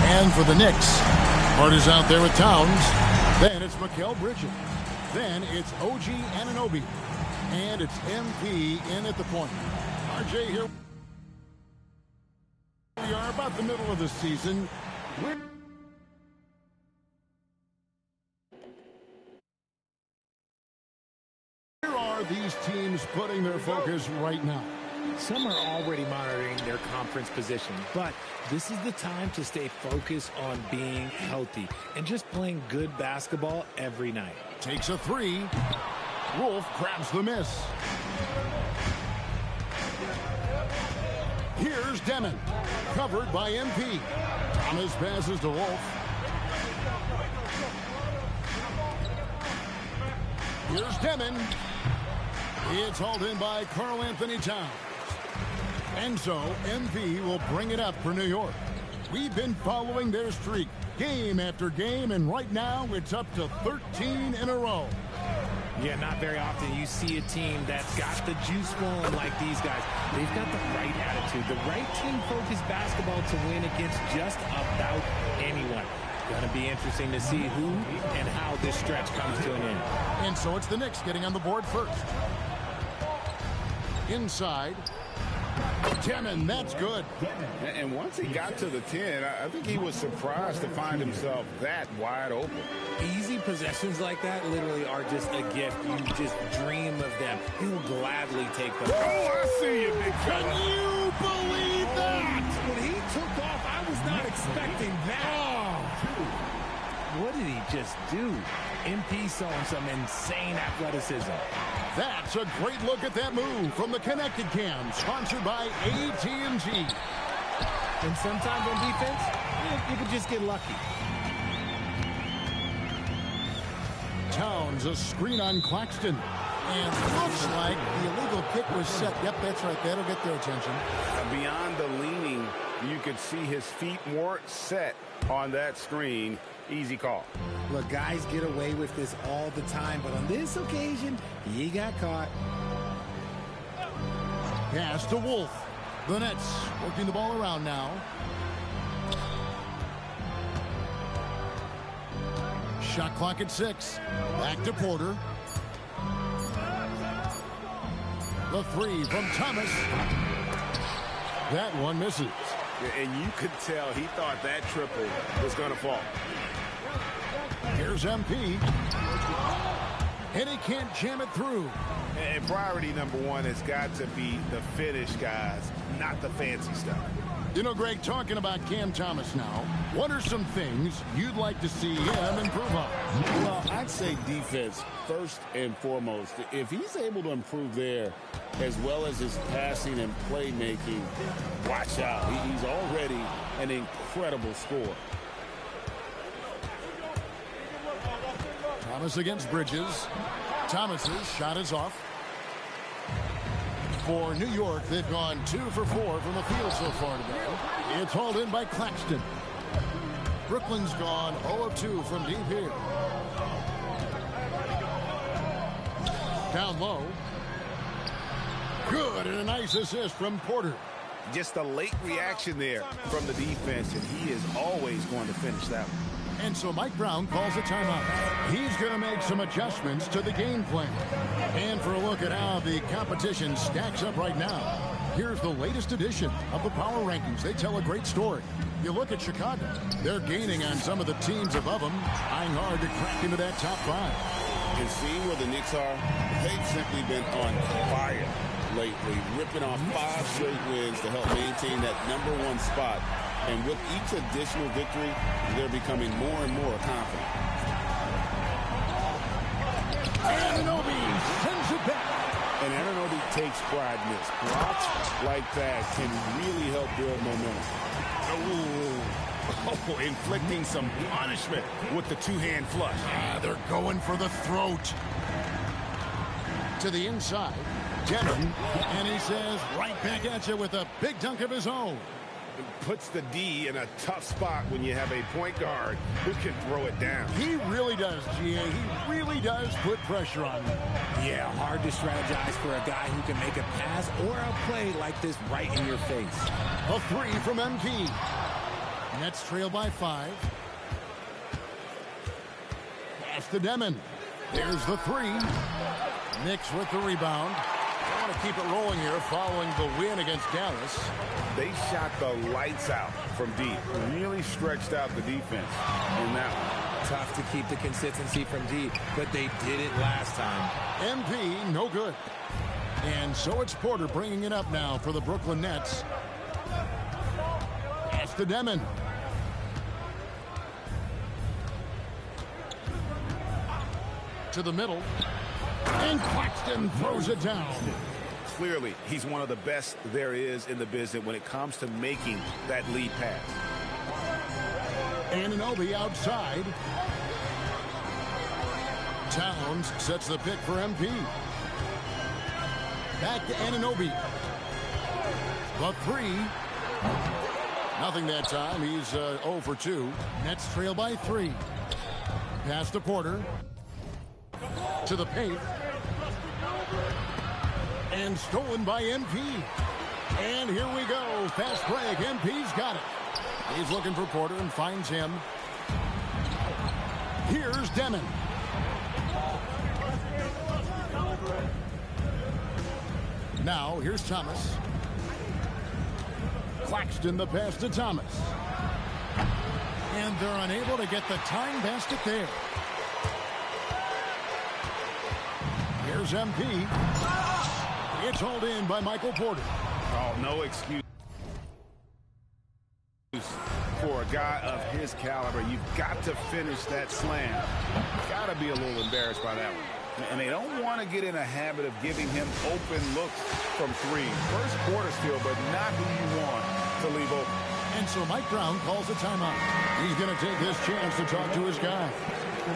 S13: And for the Knicks, Hart is out there with Towns. Then it's Mikal Bridges. Then it's OG Anunoby. And it's MP in at the point. RJ here. We are about the middle of the season. Where are these teams putting their focus right now?
S15: Some are already monitoring their conference position, but this is the time to stay focused on being healthy and just playing good basketball every night.
S13: Takes a 3. Wolf grabs the miss. Here's Demon, covered by MP. Thomas passes to Wolf. Here's Demon. It's hauled in by Karl Anthony Towns. And so MP will bring it up for New York. We've been following their streak game after game, and right now it's up to 13 in a row.
S15: Yeah, not very often you see a team that's got the juice flowing like these guys. They've got the right attitude, the right team-focused basketball to win against just about anyone. Going to be interesting to see who and how this stretch comes to an end.
S13: And so it's the Knicks getting on the board first. Inside. Timmon, that's good.
S14: And once he got to the 10, I think he was surprised to find himself that wide open.
S15: Easy possessions like that literally are just a gift. You just dream of them. He'll gladly take them.
S14: Oh, I see you, big fella.
S13: Can you believe that?
S15: When he took off, I was not expecting that. What did he just do? MP showing some insane athleticism.
S13: That's a great look at that move from the Connected Cam, sponsored by AT&T.
S15: And sometimes on defense, you could just get lucky.
S13: Towns, a screen on Claxton. And looks like the illegal kick was set. Yep, that's right. That'll get their attention.
S14: Beyond the leaning, you could see his feet weren't set on that screen. Easy call.
S15: Look, guys get away with this all the time, but on this occasion, he got caught.
S13: Pass to Wolf. The Nets working the ball around now. Shot clock at 6. Back to Porter. The 3 from Thomas. That one misses.
S14: And you could tell he thought that triple was going to fall.
S13: Here's MP. And he can't jam it through.
S14: And priority number 1 has got to be the finish, guys, not the fancy stuff.
S13: You know, Greg, talking about Cam Thomas now, what are some things you'd like to see him improve on?
S14: Well, I'd say defense first and foremost. If he's able to improve there, as well as his passing and playmaking, watch out. He's already an incredible scorer.
S13: Thomas against Bridges. Thomas's shot is off. For New York, they've gone 2 for 4 from the field so far today. It's hauled in by Claxton. Brooklyn's gone 0 of 2 from deep here. Down low. Good, and a nice assist from Porter.
S14: Just a late reaction there from the defense, and he is always going to finish that one.
S13: And so Mike Brown calls a timeout. He's going to make some adjustments to the game plan. And for a look at how the competition stacks up right now, here's the latest edition of the Power Rankings. They tell a great story. You look at Chicago. They're gaining on some of the teams above them, trying hard to crack into that top 5.
S14: And seeing where the Knicks are, they've simply been on fire lately, ripping off 5 straight wins to help maintain that number 1 spot. And with each additional victory, they're becoming more and more confident.
S13: Anunoby sends it back.
S14: And Anunoby takes pride in this. Blocks like that can really help build momentum. Oh, inflicting some punishment with the 2-hand flush.
S13: They're going for the throat. To the inside, Denton, and he says right back at you with a big dunk of his own.
S14: Puts the D in a tough spot when you have a point guard who can throw it down.
S13: He really does, GA. He really does put pressure on them.
S15: Yeah, hard to strategize for a guy who can make a pass or a play like this right in your face.
S13: A 3 from MP. Nets trail by 5. Pass to Demon. There's the 3. Knicks with the rebound. I want to keep it rolling here following the win against Dallas.
S14: They shot the lights out from deep. Really stretched out the defense in that one.
S15: Tough to keep the consistency from deep, but they did it last time.
S13: MP, no good. And so it's Porter bringing it up now for the Brooklyn Nets. Pass to Demon. To the middle. And Claxton throws it down.
S14: Clearly, he's one of the best there is in the business when it comes to making that lead pass.
S13: Anunoby outside. Towns sets the pick for MP. Back to Anunoby. The 3. Nothing that time. He's 0 for 2. Nets trail by 3. Pass to Porter. To the paint. And stolen by MP. And here we go. Fast break. MP's got it. He's looking for Porter and finds him. Here's Demon. Now, here's Thomas. Claxton the pass to Thomas. And they're unable to get the tying basket there. Here's MP. It's hauled in by Michael Porter.
S14: Oh, no excuse for a guy of his caliber. You've got to finish that slam. Got to be a little embarrassed by that one. And they don't want to get in a habit of giving him open looks from three. First quarter steal, but not who you want to leave open.
S13: And so Mike Brown calls a timeout. He's going to take this chance to talk to his guy.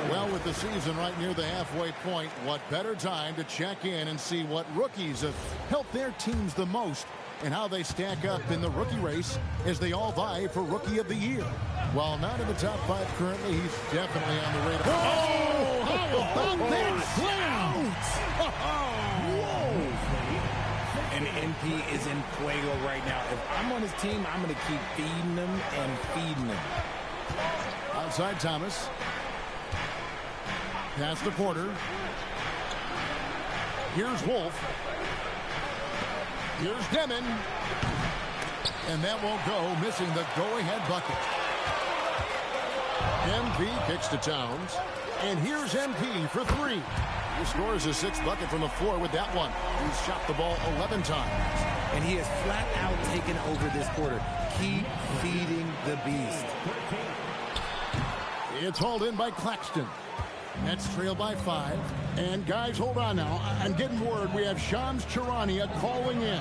S13: Well, with the season right near the halfway point, what better time to check in and see what rookies have helped their teams the most and how they stack up in the rookie race as they all vie for Rookie of the Year. While not in the top 5 currently, he's definitely on the radar. Oh, how about that slam?
S15: Whoa! And MP is in fuego right now. If I'm on his team, I'm going to keep feeding him and feeding him.
S13: Outside Thomas. Pass to Porter. Here's Wolf. Here's Demon. And that won't go, missing the go-ahead bucket. MP kicks to Towns. And here's MP for 3. He scores his 6th bucket from the floor with that one. He's shot the ball 11 times.
S15: And he has flat out taken over this quarter. Keep feeding the beast.
S13: It's hauled in by Claxton. Nets trail by 5. And guys, hold on now. I'm getting word we have Shams Charania calling in.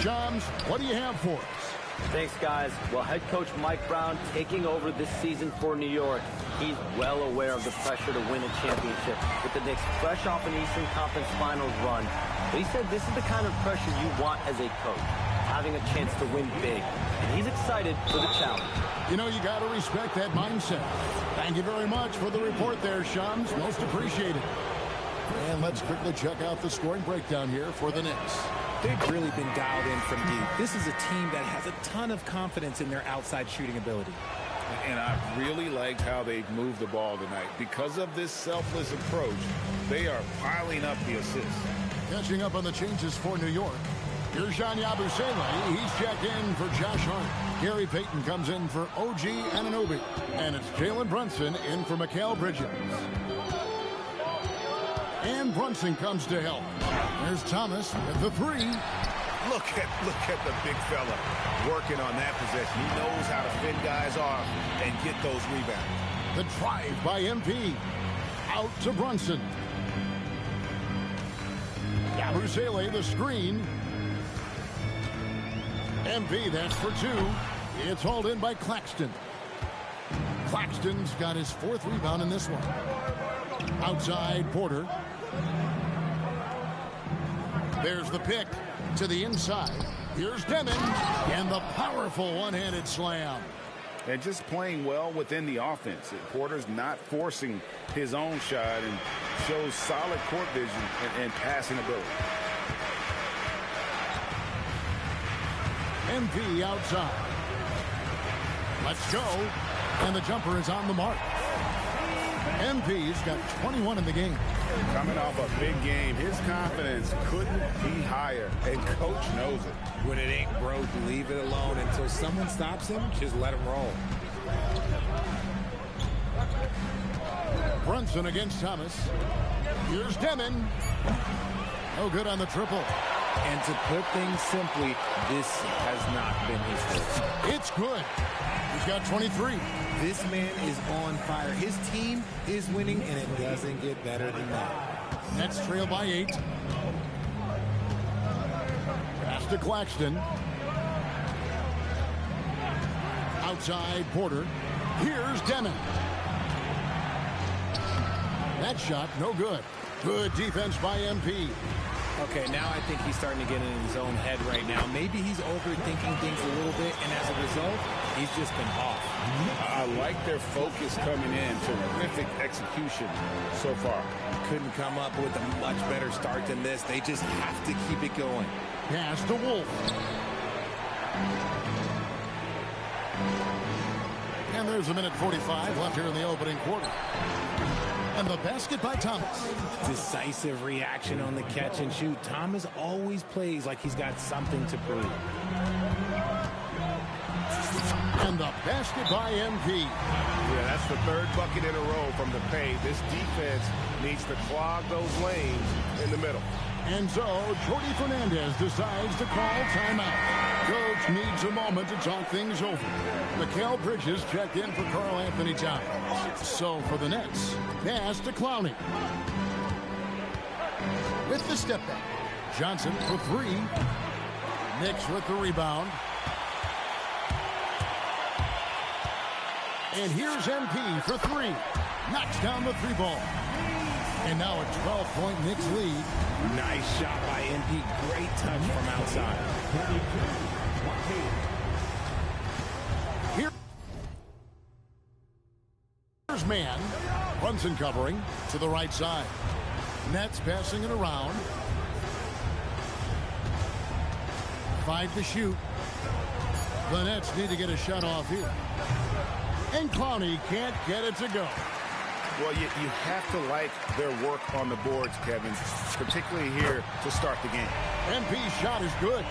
S13: Shams, what do you have for us?
S1: Thanks, guys. Well, head coach Mike Brown taking over this season for New York. He's well aware of the pressure to win a championship with the Knicks fresh off an Eastern Conference Finals run. But he said this is the kind of pressure you want as a coach, having a chance to win big. And he's excited for the challenge.
S13: You know, you got to respect that mindset. Thank you very much for the report there, Shams. Most appreciated. And let's quickly check out the scoring breakdown here for the Knicks.
S15: They've really been dialed in from deep. This is a team that has a ton of confidence in their outside shooting ability.
S14: And I really liked how they've moved the ball tonight. Because of this selfless approach, they are piling up the assists.
S13: Catching up on the changes for New York. Here's Jean Yabusele. He's checked in for Josh Hart. Gary Payton comes in for OG Anunoby. And it's Jalen Brunson in for Mikal Bridges. And Brunson comes to help. There's Thomas with the 3.
S14: Look at the big fella working on that possession. He knows how to fend guys off and get those rebounds.
S13: The drive by MP. Out to Brunson. Yabusele the screen. MP, that's for 2. It's hauled in by Claxton. Claxton's got his 4th rebound in this one. Outside Porter. There's the pick to the inside. Here's Demon and the powerful one-handed slam.
S14: And just playing well within the offense. Porter's not forcing his own shot and shows solid court vision and passing ability.
S13: MP outside. Let's go. And the jumper is on the mark. MP's got 21 in the game.
S14: Coming off a big game, his confidence couldn't be higher, and coach knows it.
S15: When it ain't broke, leave it alone until someone stops him. Just let him roll.
S13: Brunson against Thomas. Here's Demon. No good on the triple.
S15: And to put things simply, this has not been his fault.
S13: It's good. He's got 23.
S15: This man is on fire. His team is winning, and it doesn't get better than that.
S13: Nets trail by 8. Pass to Claxton. Outside Porter. Here's Demon. That shot, no good. Good defense by MP.
S15: Okay, now I think he's starting to get in his own head right now. Maybe he's overthinking things a little bit, and as a result, he's just been off.
S14: I like their focus coming in. Terrific execution so far.
S15: Couldn't come up with a much better start than this. They just have to keep it going.
S13: Pass to Wolf. And there's a minute 45 left here in the opening quarter. And the basket by Thomas.
S15: Decisive reaction on the catch and shoot. Thomas always plays like he's got something to prove.
S13: And the basket by MP.
S5: Yeah, that's the third bucket in a row from the paint. This defense needs to clog those lanes in the middle.
S13: And so, Jordy Fernandez decides to call timeout. Coach needs a moment to talk things over. Mikal Bridges checked in for Karl Anthony Towns. So, for the Nets, pass to Clowney. With the step back. Johnson for three. Knicks with the rebound. And here's MP for three. Knocks down the three ball. And now a 12-point Knicks lead.
S15: Nice shot by MP. Great touch from outside.
S13: Here's man. Brunson covering to the right side. Nets passing it around. 5 to shoot. The Nets need to get a shot off here. And Clowney can't get it to go.
S14: Well, you have to like their work on the boards, Kevin, particularly here to start the game.
S13: MP's shot is good.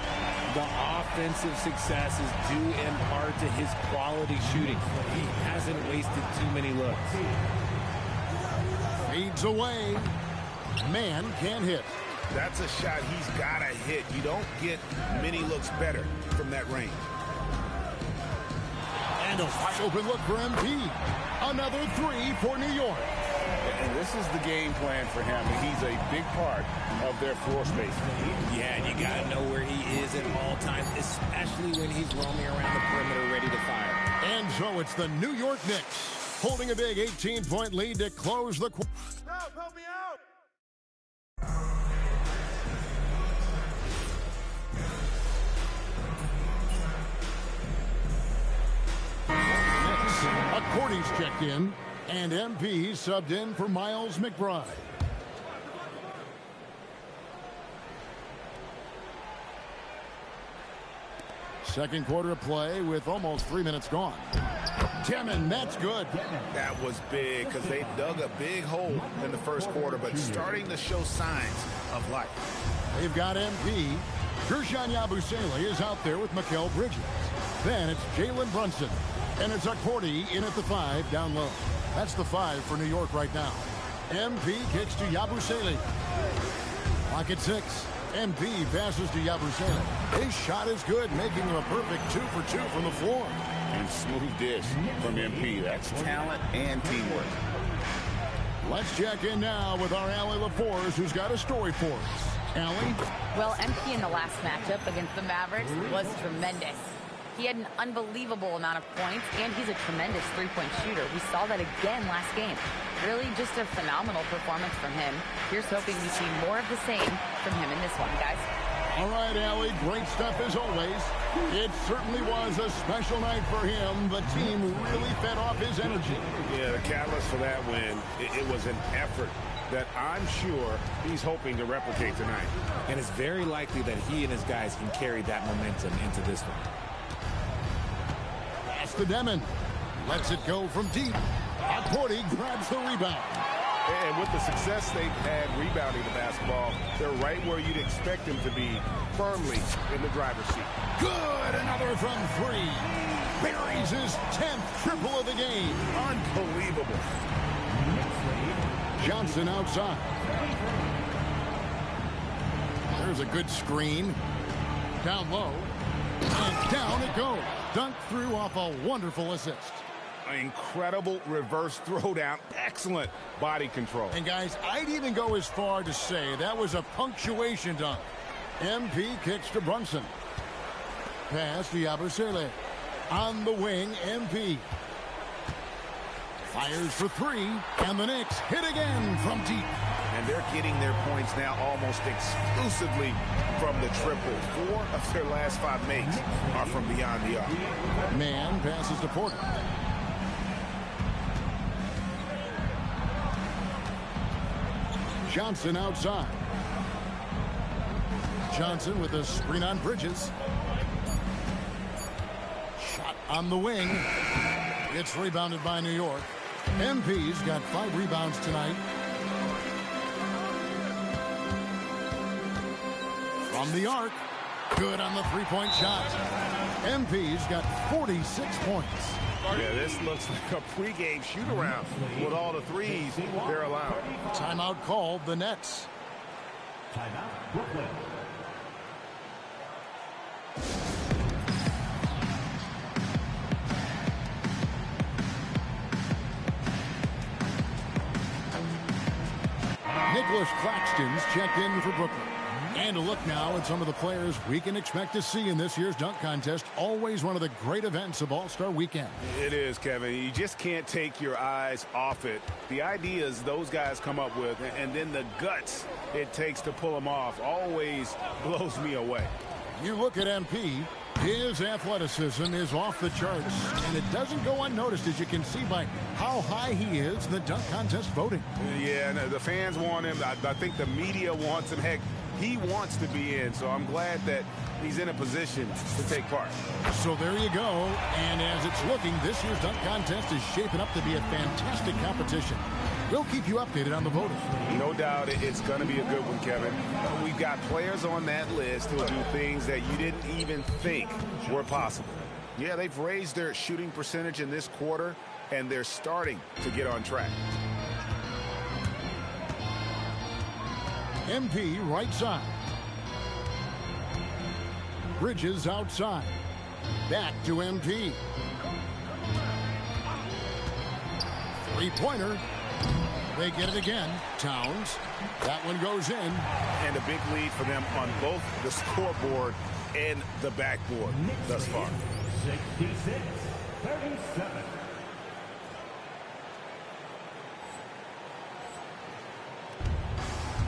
S15: The offensive success is due in part to his quality shooting. He hasn't wasted too many looks.
S13: Fades away. Man can't hit.
S14: That's a shot he's got to hit. You don't get many looks better from that range.
S13: And a wide open look for MP. Another three for New York.
S14: And this is the game plan for him. He's a big part of their floor space.
S15: Yeah, and you got to know where he is at all times, especially when he's roaming around the perimeter ready to fire.
S13: And so it's the New York Knicks holding a big 18-point lead to close the quarter.
S4: Help me out!
S13: Cordy's checked in, and MP subbed in for Miles McBride. Second quarter of play with almost 3 minutes gone. Demon, that's good.
S14: That was big because they dug a big hole in the first quarter, but starting to show signs of life.
S13: They've got MP. Gershon Yabusele is out there with Mikal Bridges. Then it's Jalen Brunson. And it's Cordy in at the 5 down low. That's the 5 for New York right now. MP kicks to Yabusele. Clock at 6. MP passes to Yabusele. His shot is good, making him a perfect 2 for 2 from the floor.
S14: And smooth dish from MP. That's talent and teamwork.
S13: Let's check in now with our Allie LaForce, who's got a story for us. Allie?
S8: Well, MP in the last matchup against the Mavericks was tremendous. He had an unbelievable amount of points, and he's a tremendous three-point shooter. We saw that again last game. Really just a phenomenal performance from him. Here's hoping we see more of the same from him in this one, guys.
S13: All right, Allie, great stuff as always. It certainly was a special night for him. The team really fed off his energy.
S14: Yeah, the catalyst for that win, it was an effort that I'm sure he's hoping to replicate tonight.
S15: And it's very likely that he and his guys can carry that momentum into this one.
S13: To Demon. Lets it go from deep. Cordy grabs the rebound.
S14: And with the success they've had rebounding the basketball, they're right where you'd expect them to be, firmly in the driver's seat.
S13: Good. Another from 3. Buries his 10th triple of the game.
S14: Unbelievable.
S13: Johnson outside. There's a good screen. Down low. And down it goes. Dunked through off a wonderful assist.
S14: An incredible reverse throwdown. Excellent body control.
S13: And guys, I'd even go as far to say that was a punctuation dunk. MP kicks to Brunson. Pass to Yabusele. On the wing, MP. Fires for 3. And the Knicks hit again from deep.
S14: And they're getting their points now almost exclusively from the triple. 4 of their last 5 makes are from beyond the arc.
S13: Man passes to Porter. Johnson outside. Johnson with a screen on Bridges. Shot on the wing. It's rebounded by New York. MP's got 5 rebounds tonight. From the arc. Good on the three-point shot. MP's got 46 points.
S16: Yeah, this looks like a pregame shoot-around with all the threes they're allowed.
S13: Timeout called the Nets.
S3: Timeout, Brooklyn.
S13: Nicholas Claxton's checked in for Brooklyn. And a look now at some of the players we can expect to see in this year's dunk contest. Always one of the great events of All-Star Weekend.
S16: It is, Kevin. You just can't take your eyes off it. The ideas those guys come up with, and then the guts it takes to pull them off, always blows me away.
S13: You look at MP, his athleticism is off the charts, and it doesn't go unnoticed, as you can see by how high he is in the dunk contest voting.
S16: Yeah, and the fans want him. I think the media wants him. Heck, he wants to be in, so I'm glad that he's in a position to take part.
S13: So there you go, and as it's looking, this year's dunk contest is shaping up to be a fantastic competition. We'll keep you updated on the voting.
S16: No doubt it's going to be a good one, Kevin. We've got players on that list who'll do things that you didn't even think were possible. Yeah, they've raised their shooting percentage in this quarter, and they're starting to get on track.
S13: MP right side. Bridges outside. Back to MP. Three-pointer. They get it again. Towns. That one goes in.
S16: And a big lead for them on both the scoreboard and the backboard thus far.
S3: 66-37.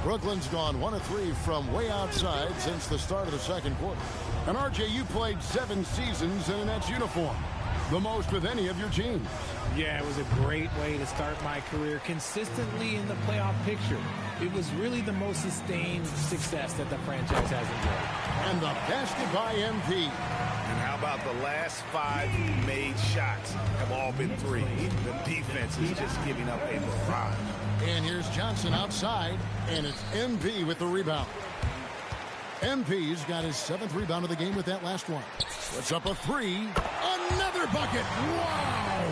S13: Brooklyn's gone 1 of 3 from way outside since the start of the second quarter. And RJ, you played 7 seasons in a Nets uniform, the most with any of your teams.
S15: Yeah, it was a great way to start my career consistently in the playoff picture. It was really the most sustained success that the franchise has enjoyed.
S13: And the basket by MP.
S16: And how about the last 5 made shots have all been 3. The defense is just giving up a barrage.
S13: And here's Johnson outside, and it's MP with the rebound. MP's got his 7th rebound of the game with that last one. Puts up a 3. Another bucket. Wow!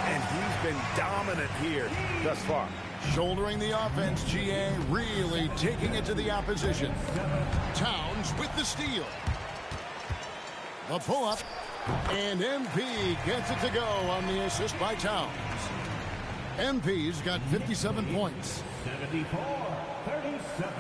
S16: And he's been dominant here thus far.
S13: Shouldering the offense, GA, really taking it to the opposition. Towns with the steal. The pull-up, and MP gets it to go on the assist by Towns. MP's got 57 points.
S3: 74-37.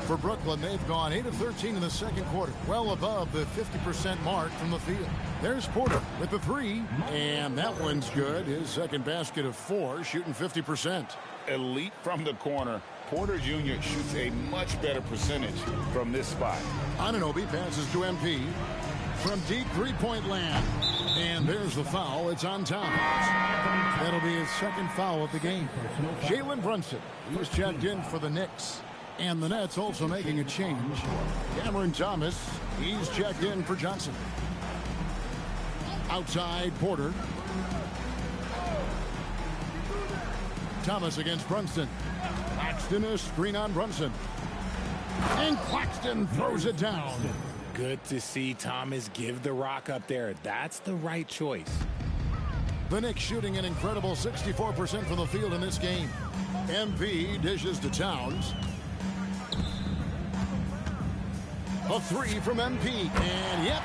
S13: For Brooklyn, they've gone 8 of 13 in the second quarter, well above the 50% mark from the field. There's Porter with the 3, and that one's good. His second basket of 4, shooting 50%.
S16: Elite from the corner. Porter Jr. shoots a much better percentage from this spot.
S13: Anunoby passes to MP from deep three-point land. And there's the foul. It's on Towns. That'll be his second foul of the game. Jalen Brunson, he's checked in for the Knicks. And the Nets also making a change. Cameron Thomas, he's checked in for Johnson. Outside, Porter. Thomas against Brunson. Claxton, a screen on Brunson. And Claxton throws it down.
S15: Good to see Thomas give the rock up there. That's the right choice.
S13: The Knicks shooting an incredible 64% from the field in this game. MP dishes to Towns. A 3 from MP. And yep,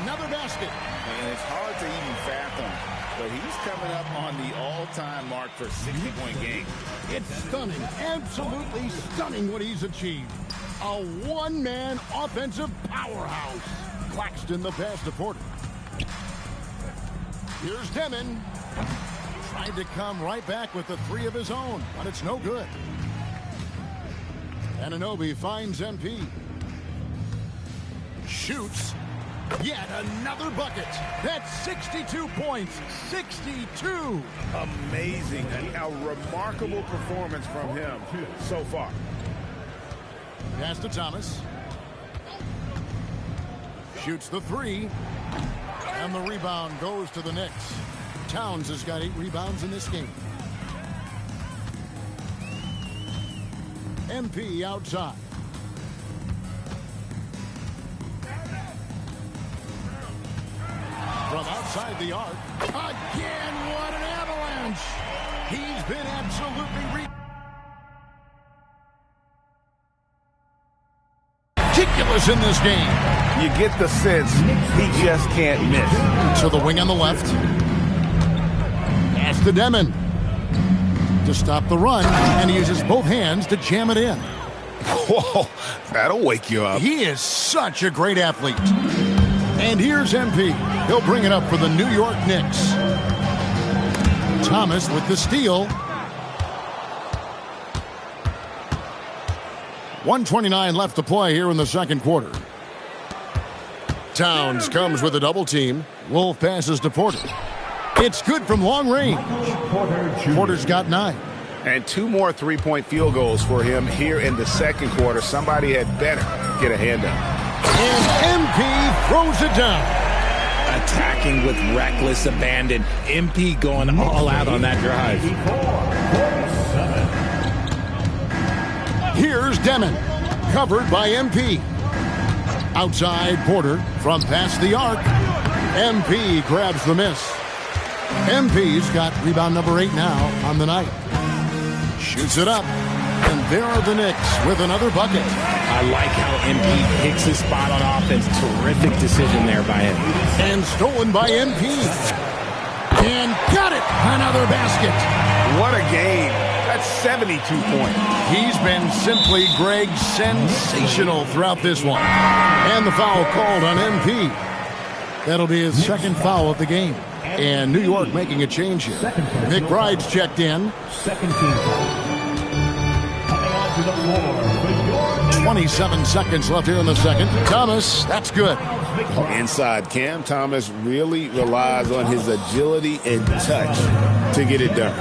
S13: another basket.
S14: And it's hard to even fathom, but he's coming up on the all-time mark for 60-point game.
S13: It's stunning, absolutely stunning what he's achieved. A one-man offensive powerhouse. Claxton the pass to Porter. Here's Demon. Tried to come right back with the 3 of his own, but it's no good. Anunoby finds MP. Shoots. Yet another bucket. That's 62 points. 62.
S16: Amazing. A remarkable performance from him so far.
S13: Pass to Thomas. Shoots the three. And the rebound goes to the Knicks. Towns has got 8 rebounds in this game. MP outside. From outside the arc. Again, what an avalanche. He's been absolutely ridiculous in this game.
S16: You get the sense he just can't miss.
S13: To the wing on the left. Pass to Demon. To stop the run, and he uses both hands to jam it in.
S16: Whoa, that'll wake you up.
S13: He is such a great athlete. And here's MP. He'll bring it up for the New York Knicks. Thomas with the steal. 1:29 left to play here in the second quarter. Towns comes with a double team. Wolf passes to Porter. It's good from long range. Porter's got 9.
S16: And 2 more three-point field goals for him here in the second quarter. Somebody had better get a hand up.
S13: And MP throws it down.
S15: Attacking with reckless abandon. MP going all out on that drive.
S13: Here's Demon. Covered by MP. Outside Porter from past the arc. MP grabs the miss. MP's got rebound number 8 now on the night. Shoots it up. And there are the Knicks with another bucket.
S15: I like how MP picks his spot on offense. Terrific decision there by him.
S13: And stolen by MP. And got it. Another basket.
S16: What a game. That's 72 points.
S13: He's been simply, Greg, sensational throughout this one. And the foul called on MP. That'll be his second foul of the game. And New York making a change here. McBride's checked in.
S3: Second team coming onto the floor.
S13: 27 seconds left here in the second. Thomas, that's good.
S16: Inside, Cam Thomas really relies on his agility and touch to get it done.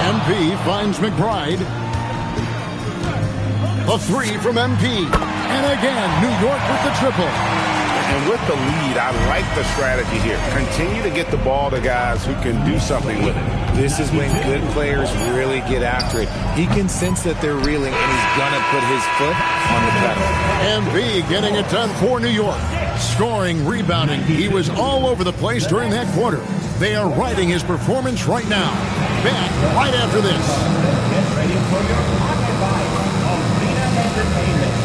S13: MP finds McBride. A 3 from MP. And again, New York with the triple.
S16: And with the lead, I like the strategy here. Continue to get the ball to guys who can do something with it.
S15: This is when good players really get after it. He can sense that they're reeling, and he's going to put his foot on the pedal.
S13: MP getting it done for New York. Scoring, rebounding. He was all over the place during that quarter. They are riding his performance right now. Back right after this.
S3: Get ready for your pocket bite of Arena Entertainment.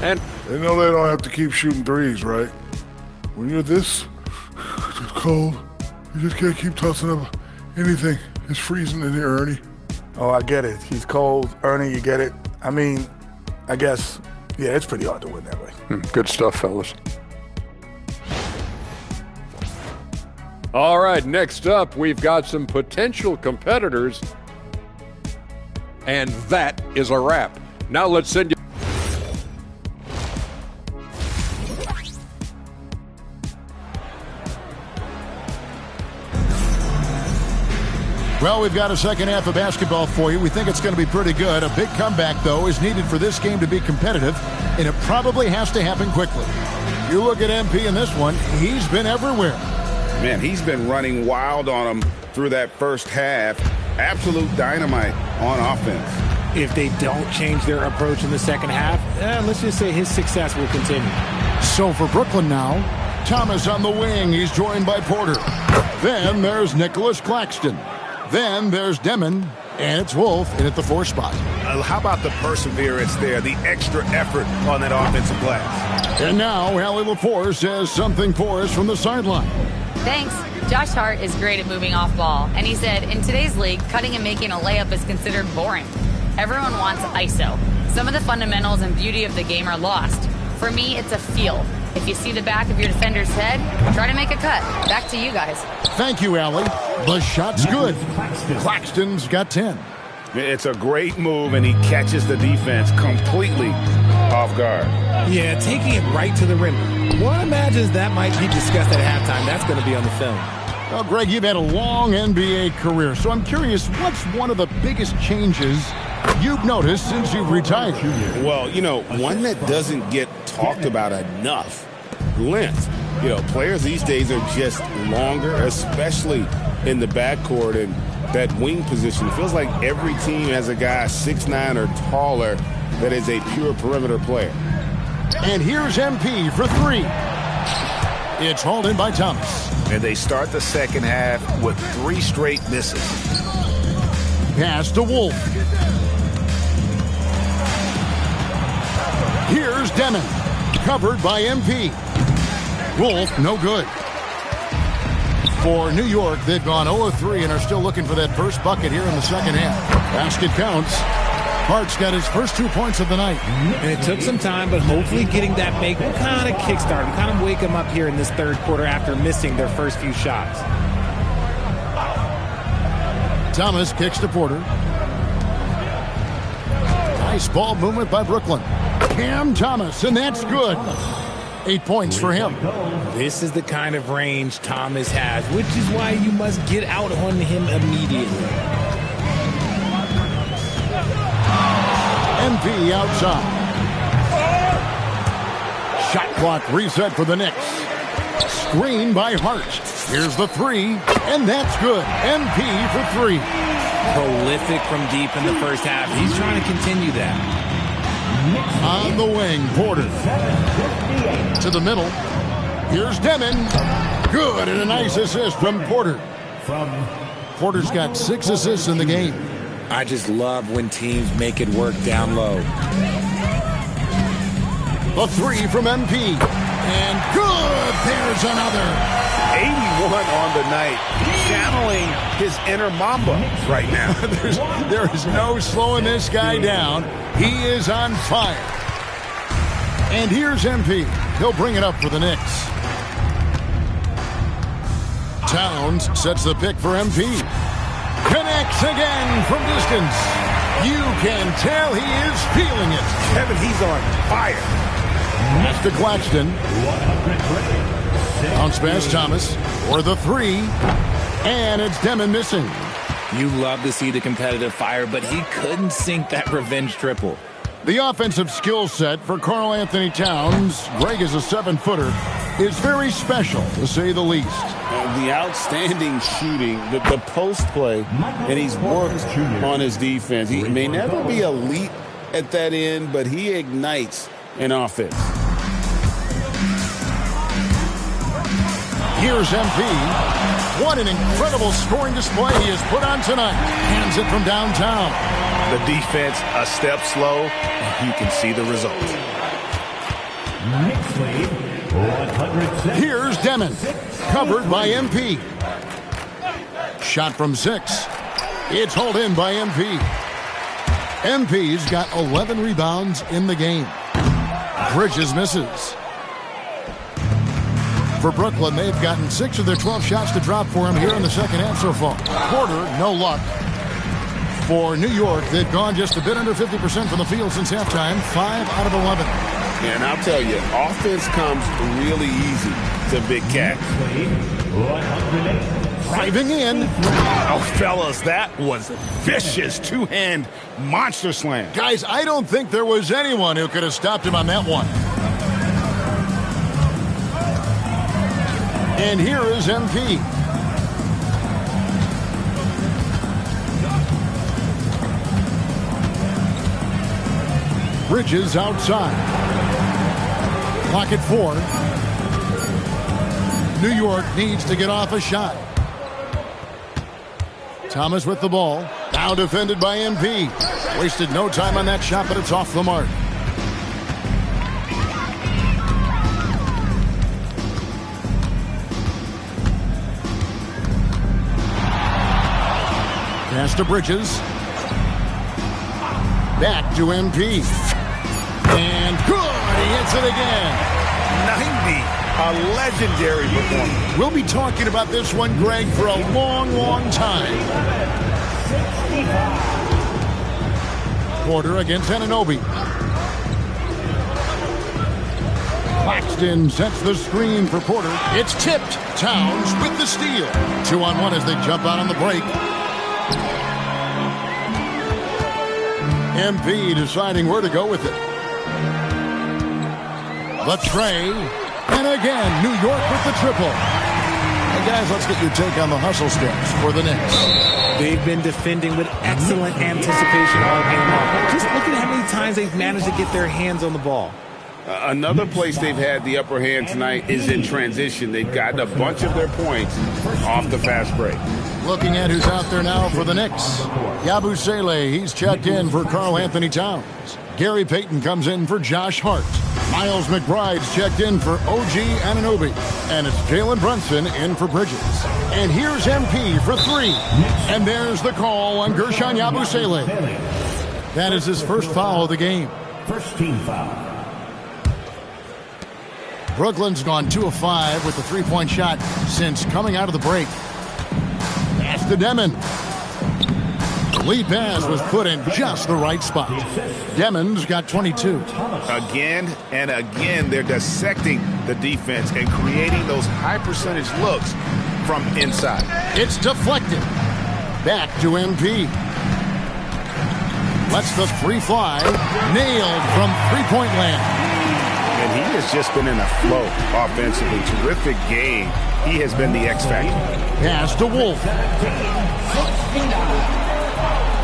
S9: And
S10: they know they don't have to keep shooting threes, right? When you're this cold, you just can't keep tossing up anything. It's freezing in here, Ernie.
S17: Oh, I get it. He's cold. Ernie, you get it. I mean, I guess, yeah, it's pretty hard to win that way.
S9: Good stuff, fellas. All right, next up, we've got some potential competitors. And that is a wrap. Now let's send you.
S13: Well, we've got a second half of basketball for you. We think it's going to be pretty good. A big comeback, though, is needed for this game to be competitive, and it probably has to happen quickly. You look at MP in this one, he's been everywhere.
S16: Man, he's been running wild on them through that first half. Absolute dynamite on offense.
S15: If they don't change their approach in the second half, let's just say his success will continue.
S13: So for Brooklyn now, Thomas on the wing. He's joined by Porter. Then there's Nicholas Claxton. Then there's Demon, and it's Wolf in at the 4 spot.
S16: How about the perseverance there, the extra effort on that offensive glass?
S13: And now Allie LaForce says something for us from the sideline.
S8: Thanks. Josh Hart is great at moving off ball, and he said, in today's league, cutting and making a layup is considered boring. Everyone wants ISO. Some of the fundamentals and beauty of the game are lost. For me, it's a feel. If you see the back of your defender's head, try to make a cut. Back to you guys.
S13: Thank you, Allie. The shot's good. Claxton's got 10.
S16: It's a great move, and he catches the defense completely off guard.
S15: Yeah, taking it right to the rim. One imagines that might be discussed at halftime. That's going to be on the film.
S13: Well, Greg, you've had a long NBA career, so I'm curious, what's one of the biggest changes you've noticed since you've retired?
S14: Well, one that doesn't get talked about enough, length. Players these days are just longer, especially in the backcourt and that wing position. It feels like every team has a guy 6'9" or taller that is a pure perimeter player.
S13: And here's MP for three. It's hauled in by Thomas.
S16: And they start the second half with 3 straight misses.
S13: Pass to Wolf. Here's Demon. Covered by MP. Wolf, no good. For New York, they've gone 0-3 and are still looking for that first bucket here in the second half. Basket counts. Hart's got his first 2 points of the night.
S15: And it took some time, but hopefully getting that make will kind of kickstart him, kind of wake him up here in this third quarter after missing their first few shots.
S13: Thomas kicks to Porter. Nice ball movement by Brooklyn. Cam Thomas, and that's good. 8 points for him.
S15: This is the kind of range Thomas has, which is why you must get out on him immediately.
S13: MP outside. Shot clock reset for the Knicks. Screen by Hart. Here's the three, and that's good. MP for three.
S15: Prolific from deep in the first half. He's trying to continue that.
S13: On the wing, Porter. To the middle. Here's Demon. Good, and a nice assist from Porter. Porter's got 6 assists in the game.
S15: I just love when teams make it work down low.
S13: The three from MP. And good, there's another.
S16: 81 on the night. Channeling his inner Mamba right now.
S13: There is no slowing this guy down. He is on fire. And here's MP. He'll bring it up for the Knicks. Towns sets the pick for MP. Connects again from distance. You can tell he is feeling it.
S16: Kevin, he's on fire.
S13: That's to Claxton. Bounce pass Thomas for the three. And it's Demon missing.
S15: You love to see the competitive fire, but he couldn't sink that revenge triple.
S13: The offensive skill set for Karl Anthony Towns, Greg is a 7-footer, is very special, to say the least.
S14: The outstanding shooting, the post play, and he's worked on his defense. He may never be elite at that end, but he ignites an offense.
S13: Here's MP. What an incredible scoring display he has put on tonight. Hands it from downtown.
S16: The defense a step slow, and you can see the results.
S13: Here's Demon. Covered by MP. Shot from 6. It's hauled in by MP. MP's got 11 rebounds in the game. Bridges misses. For Brooklyn, they've gotten 6 of their 12 shots to drop for him here in the second half so far. Porter, no luck. For New York, they've gone just a bit under 50% from the field since halftime, 5 out of 11.
S14: And I'll tell you, offense comes really easy to Big Cat.
S13: Driving in.
S6: Oh, fellas, that was a vicious two-hand monster slam.
S13: Guys, I don't think there was anyone who could have stopped him on that one. And here is MP. Bridges outside. Clock at 4. New York needs to get off a shot. Thomas with the ball. Now defended by MP. Wasted no time on that shot, but it's off the mark. Pass to Bridges. Back to MP. And good! He hits it again.
S6: 90. A legendary performance.
S13: We'll be talking about this one, Greg, for a long, long time. Porter against Anunoby. Claxton sets the screen for Porter. It's tipped. Towns with the steal. 2-on-1 as they jump out on the break. MP deciding where to go with it. The tray. And again, New York with the triple. And guys, let's get your take on the hustle steps for the Knicks.
S15: They've been defending with excellent anticipation all game long. Just look at how many times they've managed to get their hands on the ball.
S14: Another place they've had the upper hand tonight is in transition. They've gotten a bunch of their points off the fast break.
S13: Looking at who's out there now for the Knicks. Yabusele, he's checked in for Karl Anthony Towns. Gary Payton comes in for Josh Hart. Miles McBride's checked in for OG Anunoby. And it's Jalen Brunson in for Bridges. And here's MP for 3. And there's the call on Gershon Yabusele. That is his first foul of the game.
S3: First team foul.
S13: Brooklyn's gone 2 of 5 with the three-point shot since coming out of the break. Pass to Demon. The lead pass was put in just the right spot. Demon's got 22.
S16: Again and again, they're dissecting the defense and creating those high-percentage looks from inside.
S13: It's deflected. Back to MP. Lets the free fly. Nailed from three-point land.
S16: And he has just been in a flow offensively. Terrific game. He has been the X factor.
S13: Pass to Wolf.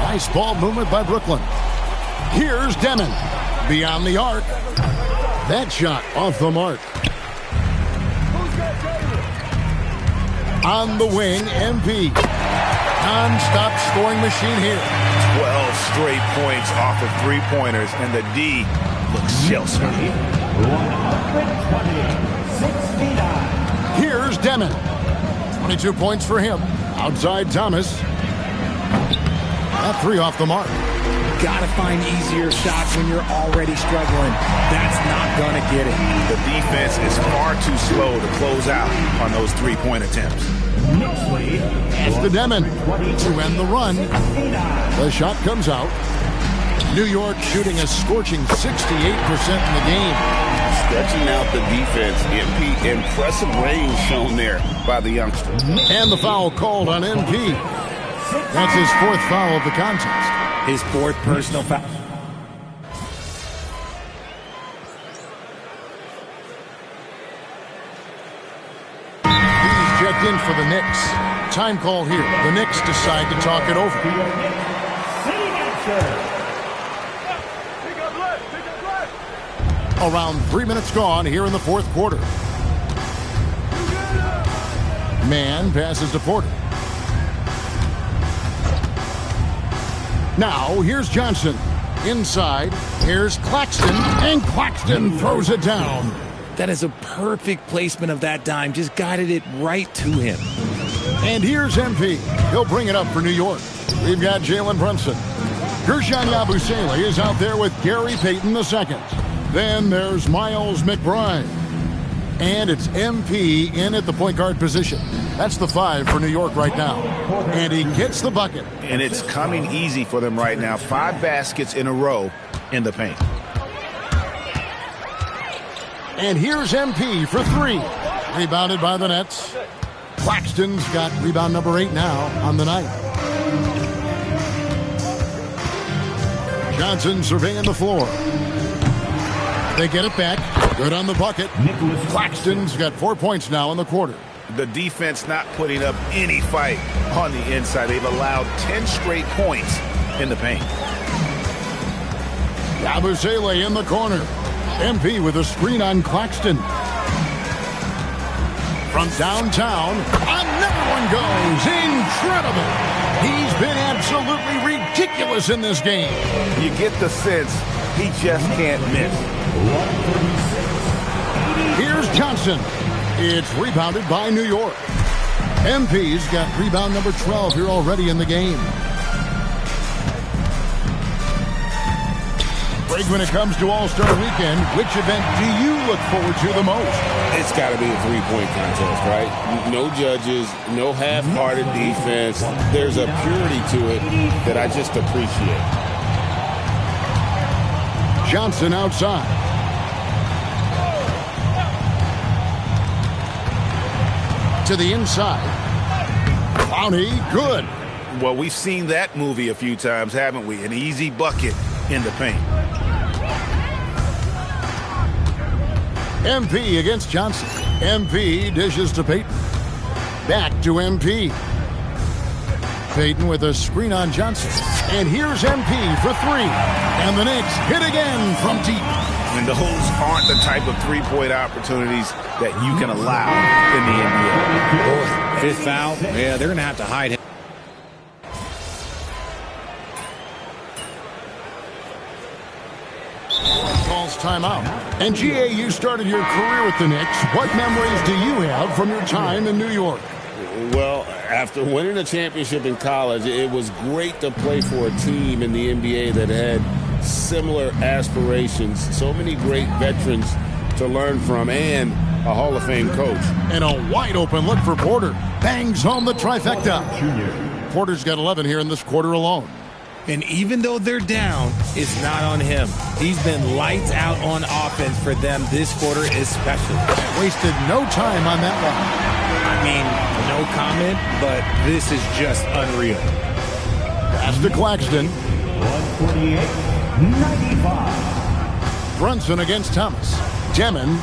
S13: Nice ball movement by Brooklyn. Here's Demon. Beyond the arc. That shot off the mark. On the wing, MP. Non-stop scoring machine here.
S16: 12 straight points off of three-pointers, and the D looks shell-shocked.
S13: Here's Demon. 22 points for him. Outside Thomas. That 3 off the mark.
S15: Gotta find easier shots when you're already struggling. That's not gonna get it.
S16: The defense is far too slow to close out on those three-point attempts.
S13: Pass to Demon to end the run. The shot comes out. New York shooting a scorching 68% in the game.
S14: Stretching out the defense. MP, impressive range shown there by the youngster.
S13: And the foul called on MP. That's his 4th foul of the contest.
S15: His 4th personal foul.
S13: He's checked in for the Knicks. Time call here. The Knicks decide to talk it over. Around 3 minutes gone here in the 4th quarter. Man passes to Porter. Now, here's Johnson. Inside, here's Claxton, and Claxton throws it down.
S15: That is a perfect placement of that dime. Just guided it right to him.
S13: And here's MP. He'll bring it up for New York. We've got Jalen Brunson. Gershon Yabusele is out there with Gary Payton II. Then there's Miles McBride. And it's MP in at the point guard position. That's the 5 for New York right now. And he gets the bucket.
S16: And it's coming easy for them right now. 5 baskets in a row in the paint.
S13: And here's MP for 3. Rebounded by the Nets. Claxton's got rebound number 8 now on the night. Johnson surveying the floor. They get it back. Good on the bucket. Claxton's got 4 points now in the quarter.
S16: The defense not putting up any fight on the inside. They've allowed 10 straight points in the paint.
S13: Yabusele in the corner. MP with a screen on Claxton. From downtown, another one goes. Incredible. He's been absolutely ridiculous in this game.
S16: You get the sense he just can't miss.
S13: Here's Johnson. It's rebounded by New York. MP's got rebound number 12 here already in the game. Greg, when it comes to All-Star Weekend, which event do you look forward to the most?
S14: It's got to be a three-point contest, right? No judges, no half-hearted defense. There's a purity to it that I just appreciate.
S13: Johnson outside. To the inside. Bounty, good.
S16: Well, we've seen that movie a few times, haven't we? An easy bucket in the paint.
S13: MP against Johnson. MP dishes to Payton. Back to MP. Payton with a screen on Johnson. And here's MP for three. And the Knicks hit again from deep.
S16: And those aren't the type of three-point opportunities that you can allow in the NBA.
S15: Fifth foul. Yeah, they're going to have to hide him.
S13: Calls timeout. And GA, you started your career with the Knicks. What memories do you have from your time in New York?
S14: Well, after winning a championship in college, it was great to play for a team in the NBA that had similar aspirations. So many great veterans to learn from and a Hall of Fame coach.
S13: And a wide open look for Porter. Bangs home the trifecta. Porter's got 11 here in this quarter alone.
S15: And even though they're down, it's not on him. He's been lights out on offense for them this quarter especially.
S13: Wasted no time on that one.
S15: I mean, no comment, but this is just unreal.
S13: Pass to Claxton.
S3: 148-95.
S13: Brunson against Thomas. Demon.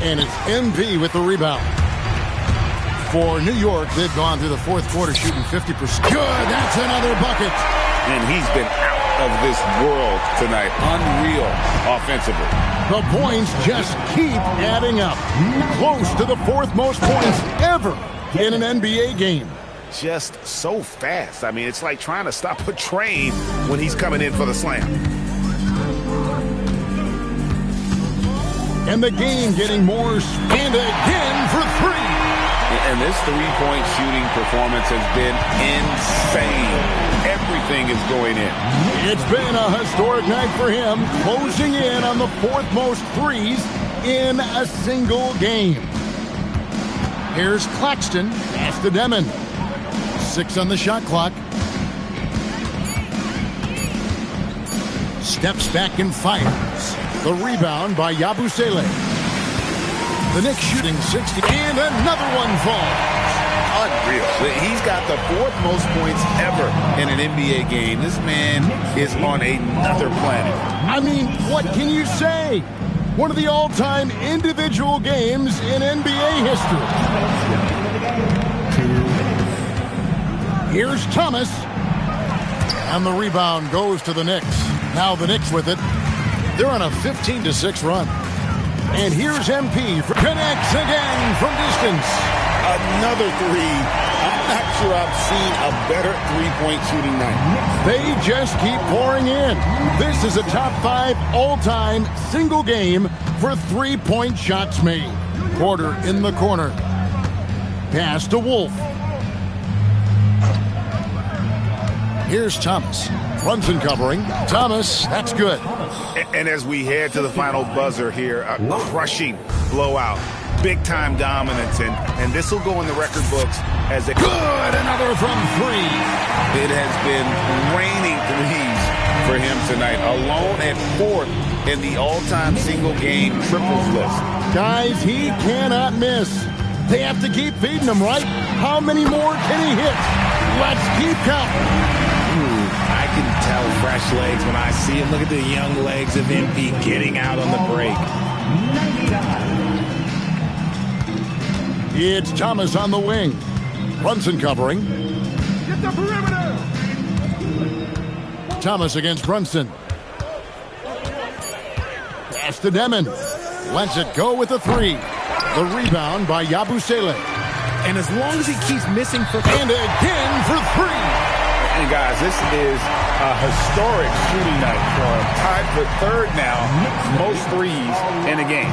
S13: And it's MP with the rebound. For New York, they've gone through the fourth quarter shooting 50%. Good, that's another bucket.
S14: And he's been out of this world tonight. Unreal offensively.
S13: The points just keep adding up. Close to the fourth most points ever in an NBA game.
S16: Just so fast. I mean, it's like trying to stop a train when he's coming in for the slam.
S13: And the game getting more and again for three.
S14: And this three-point shooting performance has been insane. Everything is going in.
S13: It's been a historic night for him, closing in on the fourth most threes in a single game. Here's Claxton. Pass to Demon. 6 on the shot clock. Steps back and fires. The rebound by Yabusele. The Knicks shooting 60, and another one falls.
S16: Unreal. He's got the fourth most points ever in an NBA game. This man is on another planet.
S13: I mean, what can you say? One of the all-time individual games in NBA history. Here's Thomas. And the rebound goes to the Knicks. Now the Knicks with it. They're on a 15-6 run. And here's MP for connects again from distance.
S14: Another three. I'm not sure I've seen a better three-point shooting night.
S13: They just keep pouring in. This is a top 5 all-time single game for three-point shots made. Porter in the corner. Pass to Wolf. Here's Thomas. Brunson covering. Thomas, that's good.
S16: And as we head to the final buzzer here, a crushing blowout. Big-time dominance, and this will go in the record books as a
S13: good. Another from three.
S14: It has been raining threes for him tonight, alone at 4th in the all-time single-game triples list.
S13: Guys, he cannot miss. They have to keep feeding him, right? How many more can he hit? Let's keep counting.
S15: I can tell fresh legs when I see him. Look at the young legs of MP getting out on the break.
S13: It's Thomas on the wing. Brunson covering.
S4: Get the perimeter!
S13: Thomas against Brunson. Pass to Demon. Lets it go with a three. The rebound by Yabusele.
S15: And as long as he keeps missing for...
S13: And again for three.
S16: And guys, this is a historic shooting night for him. Tied for 3rd now, most threes in a game.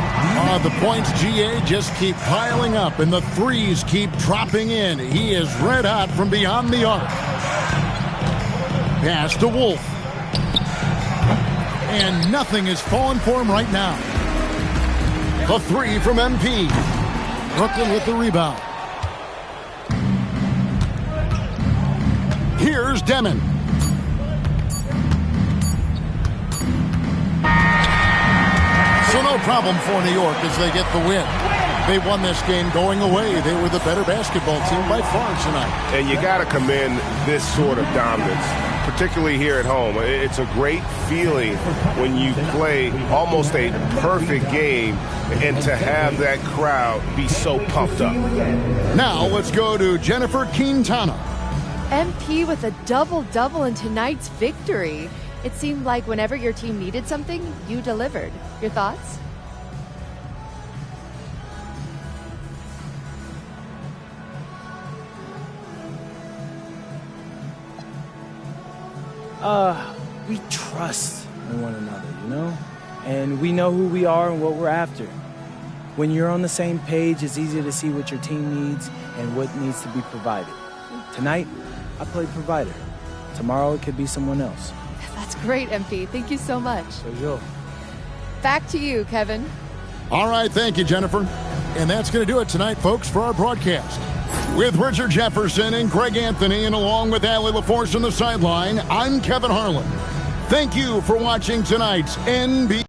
S13: The points, GA, just keep piling up, and the threes keep dropping in. He is red hot from beyond the arc. Pass to Wolf. And nothing is falling for him right now. The three from MP. Brooklyn with the rebound. Here's Demon. So no problem for New York as they get the win. They won this game going away. They were the better basketball team by far tonight.
S16: And you got to commend this sort of dominance, particularly here at home. It's a great feeling when you play almost a perfect game and to have that crowd be so pumped up.
S13: Now let's go to Jennifer Quintana.
S18: MP with a double-double in tonight's victory. It seemed like whenever your team needed something, you delivered. Your thoughts?
S12: We trust in one another, you know? And we know who we are and what we're after. When you're on the same page, it's easier to see what your team needs and what needs to be provided. Tonight, I played provider. Tomorrow, it could be someone else.
S18: That's great, MP. Thank you so much.
S12: Sure.
S18: Back to you, Kevin.
S13: All right, thank you, Jennifer. And that's going to do it tonight, folks, for our broadcast. With Richard Jefferson and Greg Anthony, and along with Allie LaForce on the sideline, I'm Kevin Harlan. Thank you for watching tonight's NBA.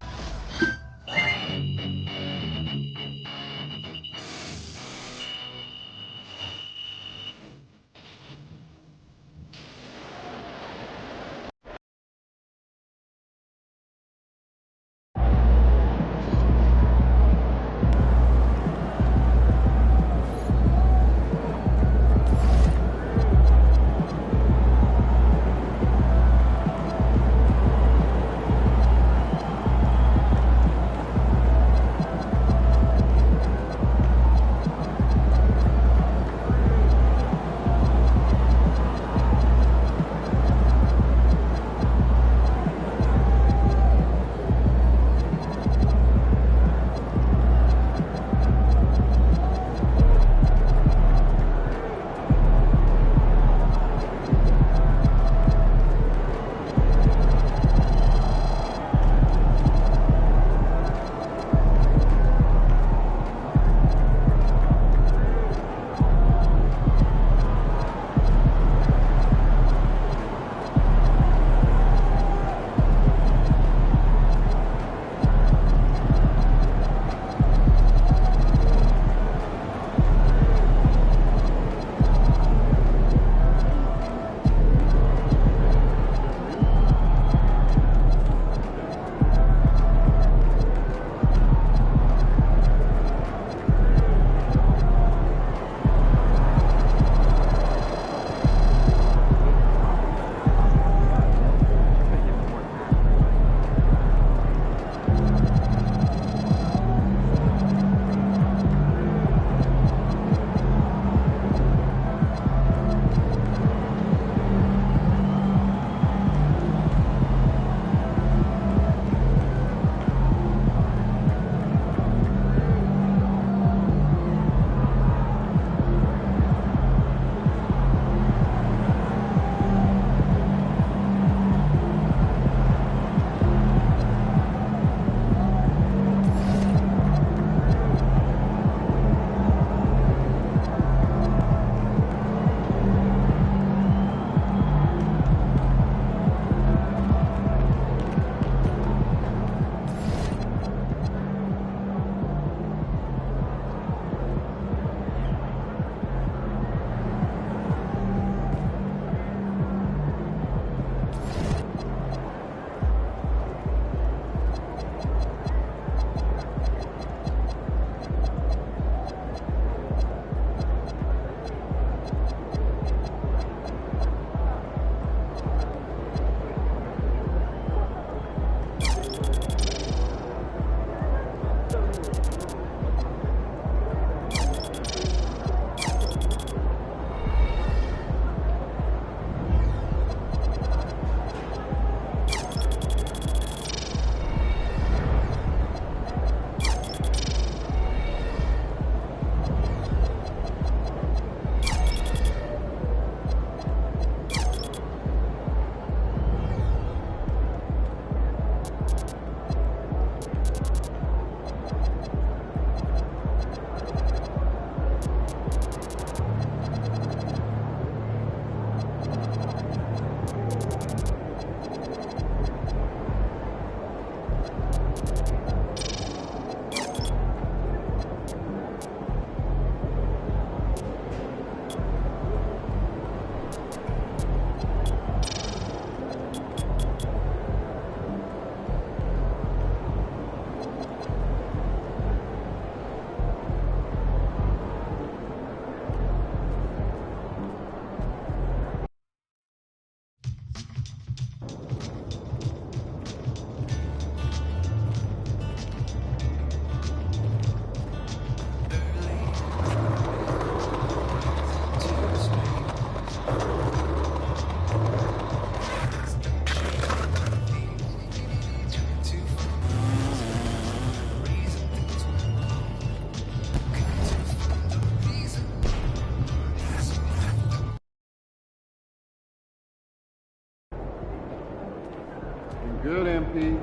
S7: Good, MP.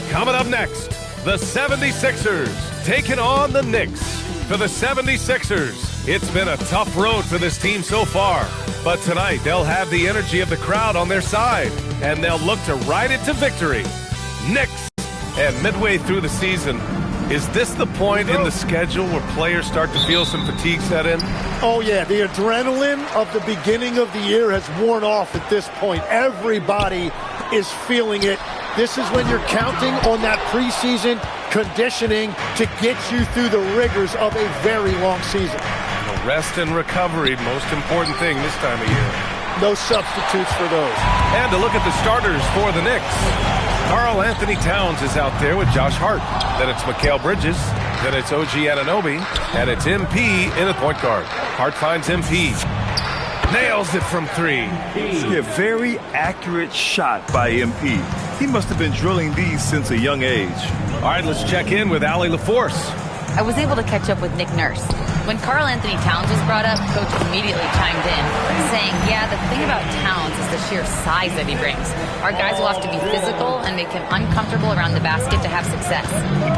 S5: Coming up next, the 76ers taking on the Knicks. For the 76ers, it's been a tough road for this team so far. But tonight, they'll have the energy of the crowd on their side, and they'll look to ride it to victory. Knicks, and midway through the season, is this the point in the schedule where players start to feel some fatigue set in?
S19: Oh, yeah. The adrenaline of the beginning of the year has worn off at this point. Everybody is feeling it. This is when you're counting on that preseason conditioning to get you through the rigors of a very long season.
S5: Rest and recovery, most important thing this time of year.
S19: No substitutes for those.
S5: And to look at the starters for the Knicks. Karl Anthony Towns is out there with Josh Hart. Then it's Mikal Bridges. Then it's OG Anunoby. And it's MP in the point guard. Hart finds MP. Nails it from three.
S6: A very accurate shot by MP. He must have been drilling these since a young age.
S5: All right, let's check in with Allie LaForce.
S8: I was able to catch up with Nick Nurse. When Karl Anthony Towns was brought up, Coach immediately chimed in, saying, yeah, the thing about Towns is the sheer size that he brings. Our guys will have to be physical and make him uncomfortable around the basket to have success.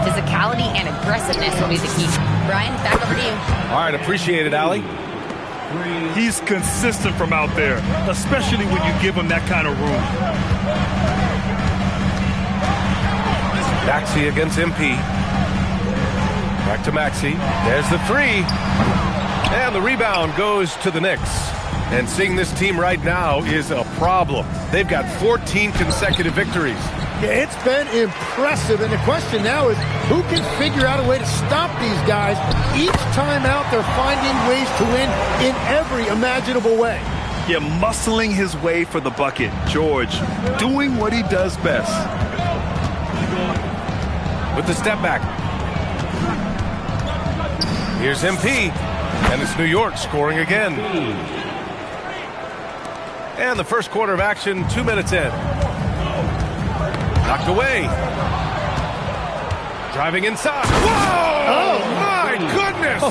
S8: Physicality and aggressiveness will be the key. Brian, back over to you.
S5: All right, appreciate it, Allie.
S6: He's consistent from out there, especially when you give him that kind of room.
S5: Maxey against MP. Back to Maxey. There's the three. And the rebound goes to the Knicks. And seeing this team right now is a problem. They've got 14 consecutive victories.
S19: Yeah, it's been impressive. And the question now is, who can figure out a way to stop these guys? Each time out, they're finding ways to win in every imaginable way.
S6: Yeah, muscling his way for the bucket. George doing what he does best.
S5: With the step back. Here's MP. And it's New York scoring again. And the first quarter of action, 2 minutes in. Knocked away. Driving inside. Whoa!
S19: Oh,
S5: my goodness!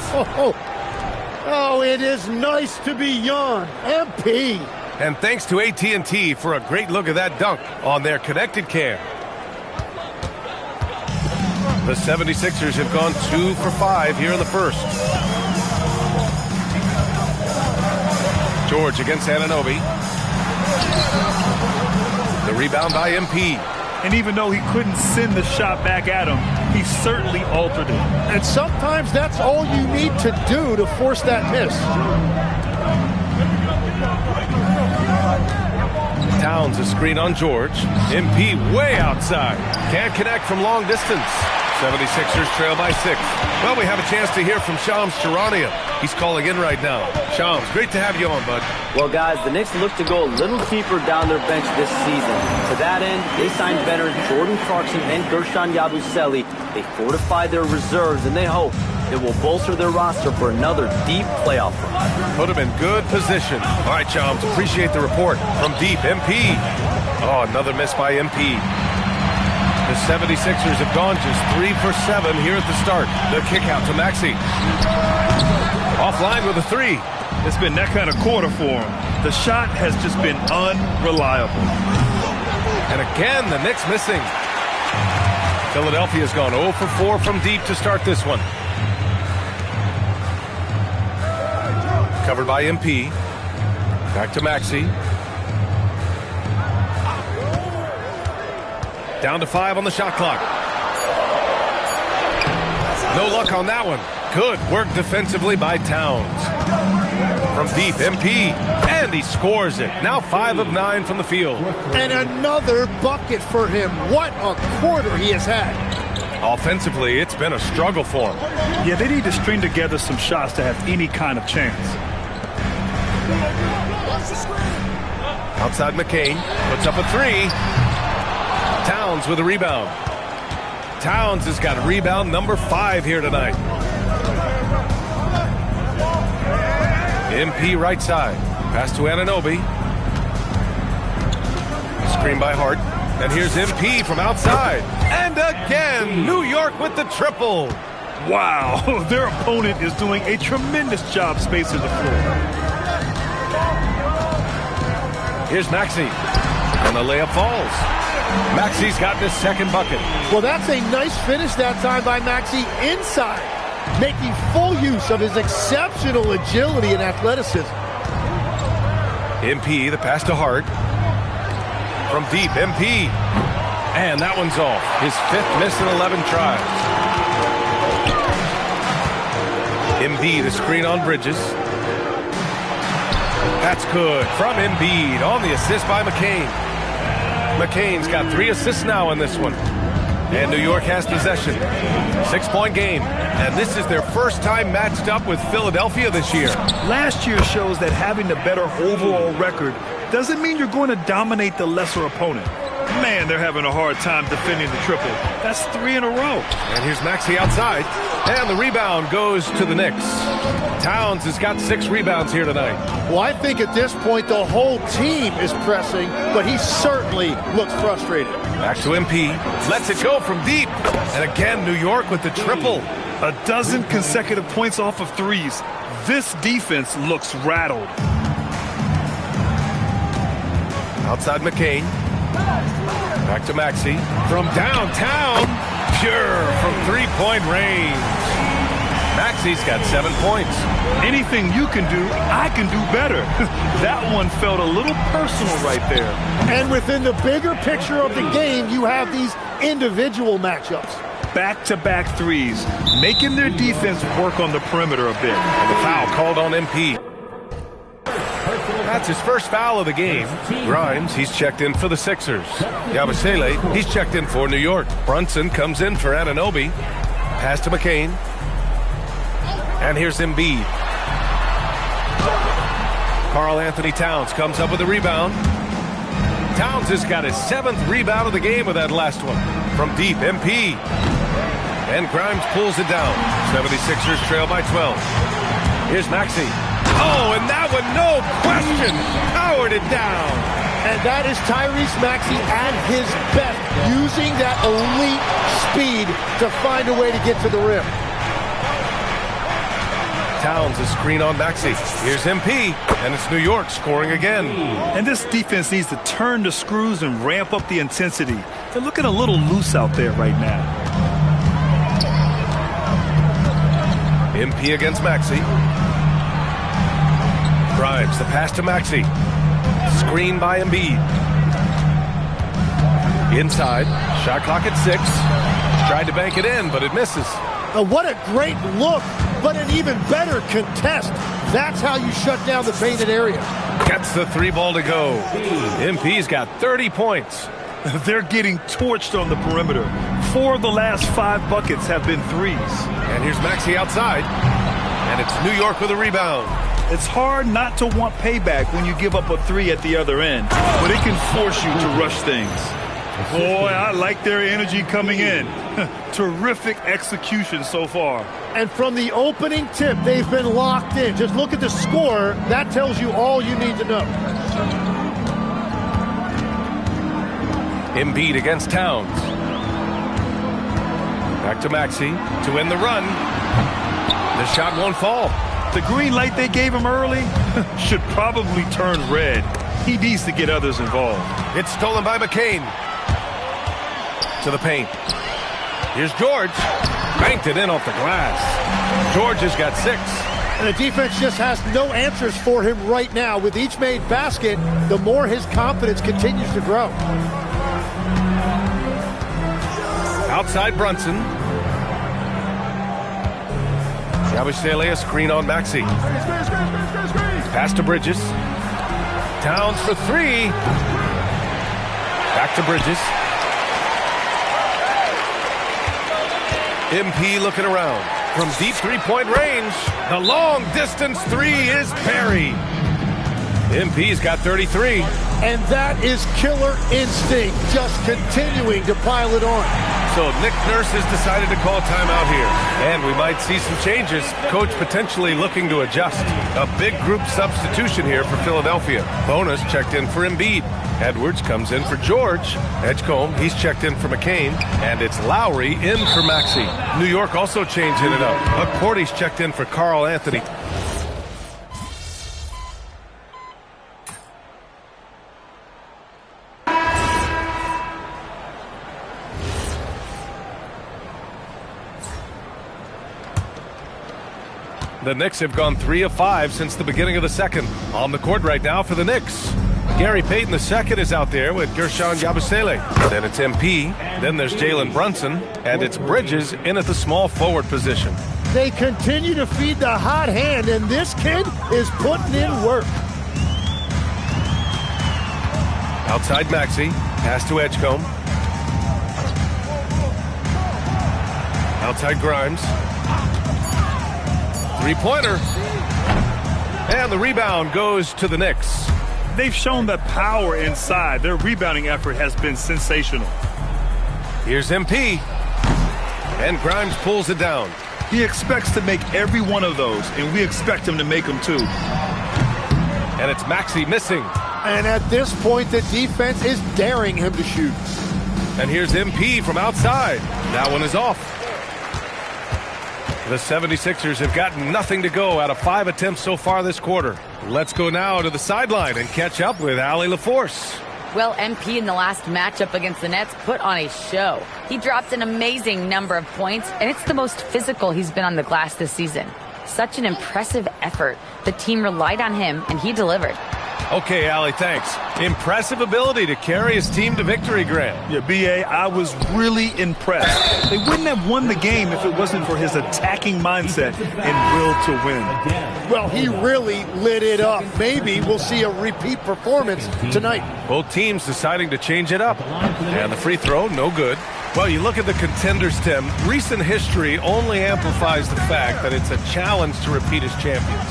S19: Oh, it is nice to be young. MP.
S5: And thanks to AT&T for a great look at that dunk on their connected cam. The 76ers have gone 2 for 5 here in the first. George against Anunoby. The rebound by MP.
S6: And even though he couldn't send the shot back at him, he certainly altered it.
S19: And sometimes that's all you need to do to force that miss.
S5: Towns a screen on George. MP way outside. Can't connect from long distance. 76ers trail by 6. Well, we have a chance to hear from Shams Charania. He's calling in right now. Shams, great to have you on, bud.
S1: Well, guys, the Knicks look to go a little deeper down their bench this season. To that end, they signed veterans Jordan Clarkson and Gershon Yabusele. They fortified their reserves, and they hope it will bolster their roster for another deep playoff run.
S5: Put them in good position. All right, Shams, appreciate the report. From deep, MP. Oh, another miss by MP. The 76ers have gone just 3 for 7 here at the start. The kick out to Maxey. Offline with a 3.
S6: It's been that kind of quarter for him. The shot has just been unreliable.
S5: And again, the Knicks missing. Philadelphia's gone 0 for 4 from deep to start this one. Covered by MP. Back to Maxey. Down to 5 on the shot clock. No luck on that one. Good work defensively by Towns. From deep, MP. And he scores it. Now 5 of 9 from the field.
S19: And another bucket for him. What a quarter he has had.
S5: Offensively, it's been a struggle for him.
S6: Yeah, they need to string together some shots to have any kind of chance.
S5: Outside McCain. Puts up a 3. Towns with a rebound. Towns has got rebound number 5 here tonight. MP right side. Pass to Anunoby. screen by Hart. And here's MP from outside. And again, New York with the triple.
S6: Wow, their opponent is doing a tremendous job spacing the floor.
S5: Here's Maxey. And the layup falls. Maxey's gotten his second bucket.
S19: Well, that's a nice finish that time by Maxey inside, making full use of his exceptional agility and athleticism.
S5: MP, the pass to Hart. From deep, MP. And that one's off. His 5th miss in 11 tries. Embiid, the screen on Bridges. That's good from Embiid on the assist by McCain. McCain's got 3 assists now in this one. And New York has possession. 6-point game. And this is their first time matched up with Philadelphia this year.
S6: Last year shows that having the better overall record doesn't mean you're going to dominate the lesser opponent. Man, they're having a hard time defending the triple. That's 3 in a row.
S5: And here's Maxey outside. And the rebound goes to the Knicks. Towns has got 6 rebounds here tonight.
S19: Well, I think at this point the whole team is pressing, but he certainly looks frustrated.
S5: Back to MP. Lets it go from deep. And again, New York with the triple.
S6: A dozen consecutive points off of threes. This defense looks rattled.
S5: Outside McCain. Back to Maxey. From downtown. Pure from 3-point range. Maxey's got 7 points.
S6: Anything you can do, I can do better. That one felt a little personal right there.
S19: And within the bigger picture of the game, you have these individual matchups.
S6: Back-to-back threes, making their defense work on the perimeter a bit.
S5: And the foul called on MP. That's his first foul of the game. Grimes, he's checked in for the Sixers. Yabusele, he's checked in for New York. Brunson comes in for Anunoby. Pass to McCain. And here's Embiid. Karl Anthony Towns comes up with a rebound. Towns has got his 7th rebound of the game with that last one. From deep, MP. And Grimes pulls it down. 76ers trail by 12. Here's Maxey. Oh, and that one, no question, powered it down.
S19: And that is Tyrese Maxey at his best, using that elite speed to find a way to get to the rim.
S5: Towns is screen on Maxey. Here's MP, and it's New York scoring again.
S6: And this defense needs to turn the screws and ramp up the intensity. They're looking a little loose out there right now.
S5: MP against Maxey. Grimes, the pass to Maxey. Screen by Embiid. Inside, shot clock at 6. Tried to bank it in, but it misses.
S19: What a great look, but an even better contest. That's how you shut down the painted area.
S5: Gets the 3 ball to go. MP's got 30 points.
S6: They're getting torched on the perimeter. 4 of the last 5 buckets have been threes.
S5: And here's Maxey outside. And it's New York with a rebound.
S6: It's hard not to want payback when you give up a 3 at the other end, but it can force you to rush things. Boy, I like their energy coming in. Terrific execution so far.
S19: And from the opening tip, they've been locked in. Just look at the score. That tells you all you need to know.
S5: Embiid against Towns. Back to Maxey to end the run. The shot won't fall.
S6: The green light they gave him early should probably turn red. He needs to get others involved.
S5: It's stolen by McCain. To the paint. Here's George. Banked it in off the glass. George has got 6.
S19: And the defense just has no answers for him right now. With each made basket, the more his confidence continues to grow.
S5: Outside Brunson. Yabusele, a screen on Maxey. Pass to Bridges. Towns for 3. Back to Bridges. MP looking around. From deep 3-point range, the long distance 3 is buried. MP's got 33.
S19: And that is killer instinct, just continuing to pile it on.
S5: So Nick Nurse has decided to call timeout here. And we might see some changes. Coach potentially looking to adjust. A big group substitution here for Philadelphia. Bonus checked in for Embiid. Edwards comes in for George. Edgecombe, he's checked in for McCain. And it's Lowry in for Maxey. New York also changing it up. McCourty's checked in for Karl Anthony. The Knicks have gone 3 of 5 since the beginning of the second. On the court right now for the Knicks. Gary Payton II is out there with Gershon Yabusele. Then it's MP. Then there's Jalen Brunson. And it's Bridges in at the small forward position.
S19: They continue to feed the hot hand, and this kid is putting in work.
S5: Outside Maxey. Pass to Edgecombe. Outside Grimes. Three-pointer. And the rebound goes to the Knicks.
S6: They've shown the power inside. Their rebounding effort has been sensational.
S5: Here's MP. And Grimes pulls it down.
S6: He expects to make every one of those, and we expect him to make them too.
S5: And it's Maxey missing.
S19: And at this point, the defense is daring him to shoot.
S5: And here's MP from outside. That one is off. The 76ers have gotten nothing to go out of 5 attempts so far this quarter. Let's go now to the sideline and catch up with Allie LaForce.
S8: Well, MP in the last matchup against the Nets put on a show. He dropped an amazing number of points, and it's the most physical he's been on the glass this season. Such an impressive effort. The team relied on him, and he delivered.
S5: Okay, Allie, thanks. Impressive ability to carry his team to victory, Grant.
S6: Yeah, B.A., I was really impressed. They wouldn't have won the game if it wasn't for his attacking mindset and will to win.
S19: Well, he really lit it up. Maybe we'll see a repeat performance tonight.
S5: Both teams deciding to change it up. And the free throw, no good. Well, you look at the contenders, Tim. Recent history only amplifies the fact that it's a challenge to repeat as champions.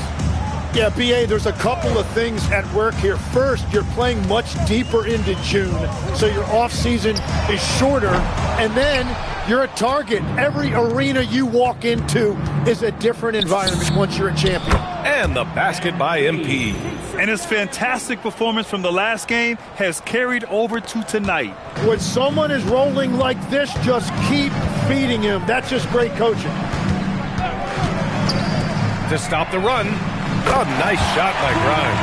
S19: Yeah, B.A., there's a couple of things at work here. First, you're playing much deeper into June, so your offseason is shorter. And then you're a target. Every arena you walk into is a different environment once you're a champion.
S5: And the basket by MP.
S6: And his fantastic performance from the last game has carried over to tonight.
S19: When someone is rolling like this, just keep feeding him. That's just great coaching.
S5: To stop the run. Oh, nice shot by Grimes.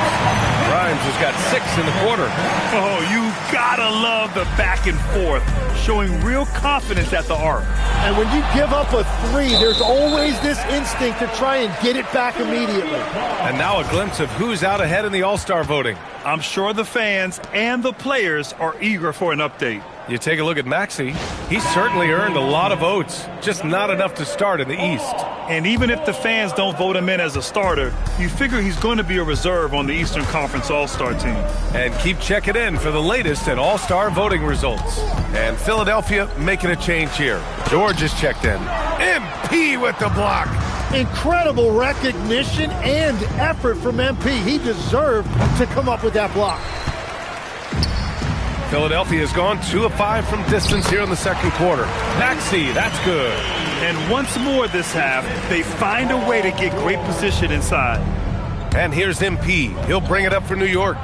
S5: Grimes has got 6 in the quarter.
S6: Oh, you gotta love the back and forth, showing real confidence at the arc.
S19: And when you give up a 3, there's always this instinct to try and get it back immediately.
S5: And now a glimpse of who's out ahead in the All-Star voting.
S6: I'm sure the fans and the players are eager for an update.
S5: You take a look at Maxey. He's certainly earned a lot of votes, just not enough to start in the East.
S6: And even if the fans don't vote him in as a starter, you figure he's going to be a reserve on the Eastern Conference All-Star team.
S5: And keep checking in for the latest at All-Star voting results. And Philadelphia making a change here. George is checked in. MP with the block.
S19: Incredible recognition and effort from MP. He deserved to come up with that block.
S5: Philadelphia has gone 2 of 5 from distance here in the second quarter. Maxey, that's good.
S6: And once more this half, they find a way to get great position inside.
S5: And here's MP. He'll bring it up for New York.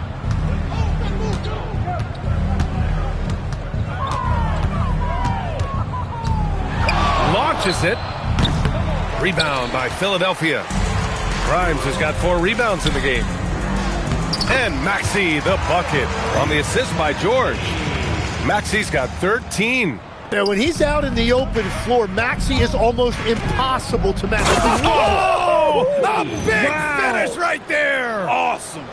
S5: Launches it. Rebound by Philadelphia. Grimes has got 4 rebounds in the game. And Maxey, the bucket, on the assist by George. Maxey's got 13.
S19: Now, when he's out in the open floor, Maxey is almost impossible to match.
S5: Oh! A big finish right there!
S6: Awesome.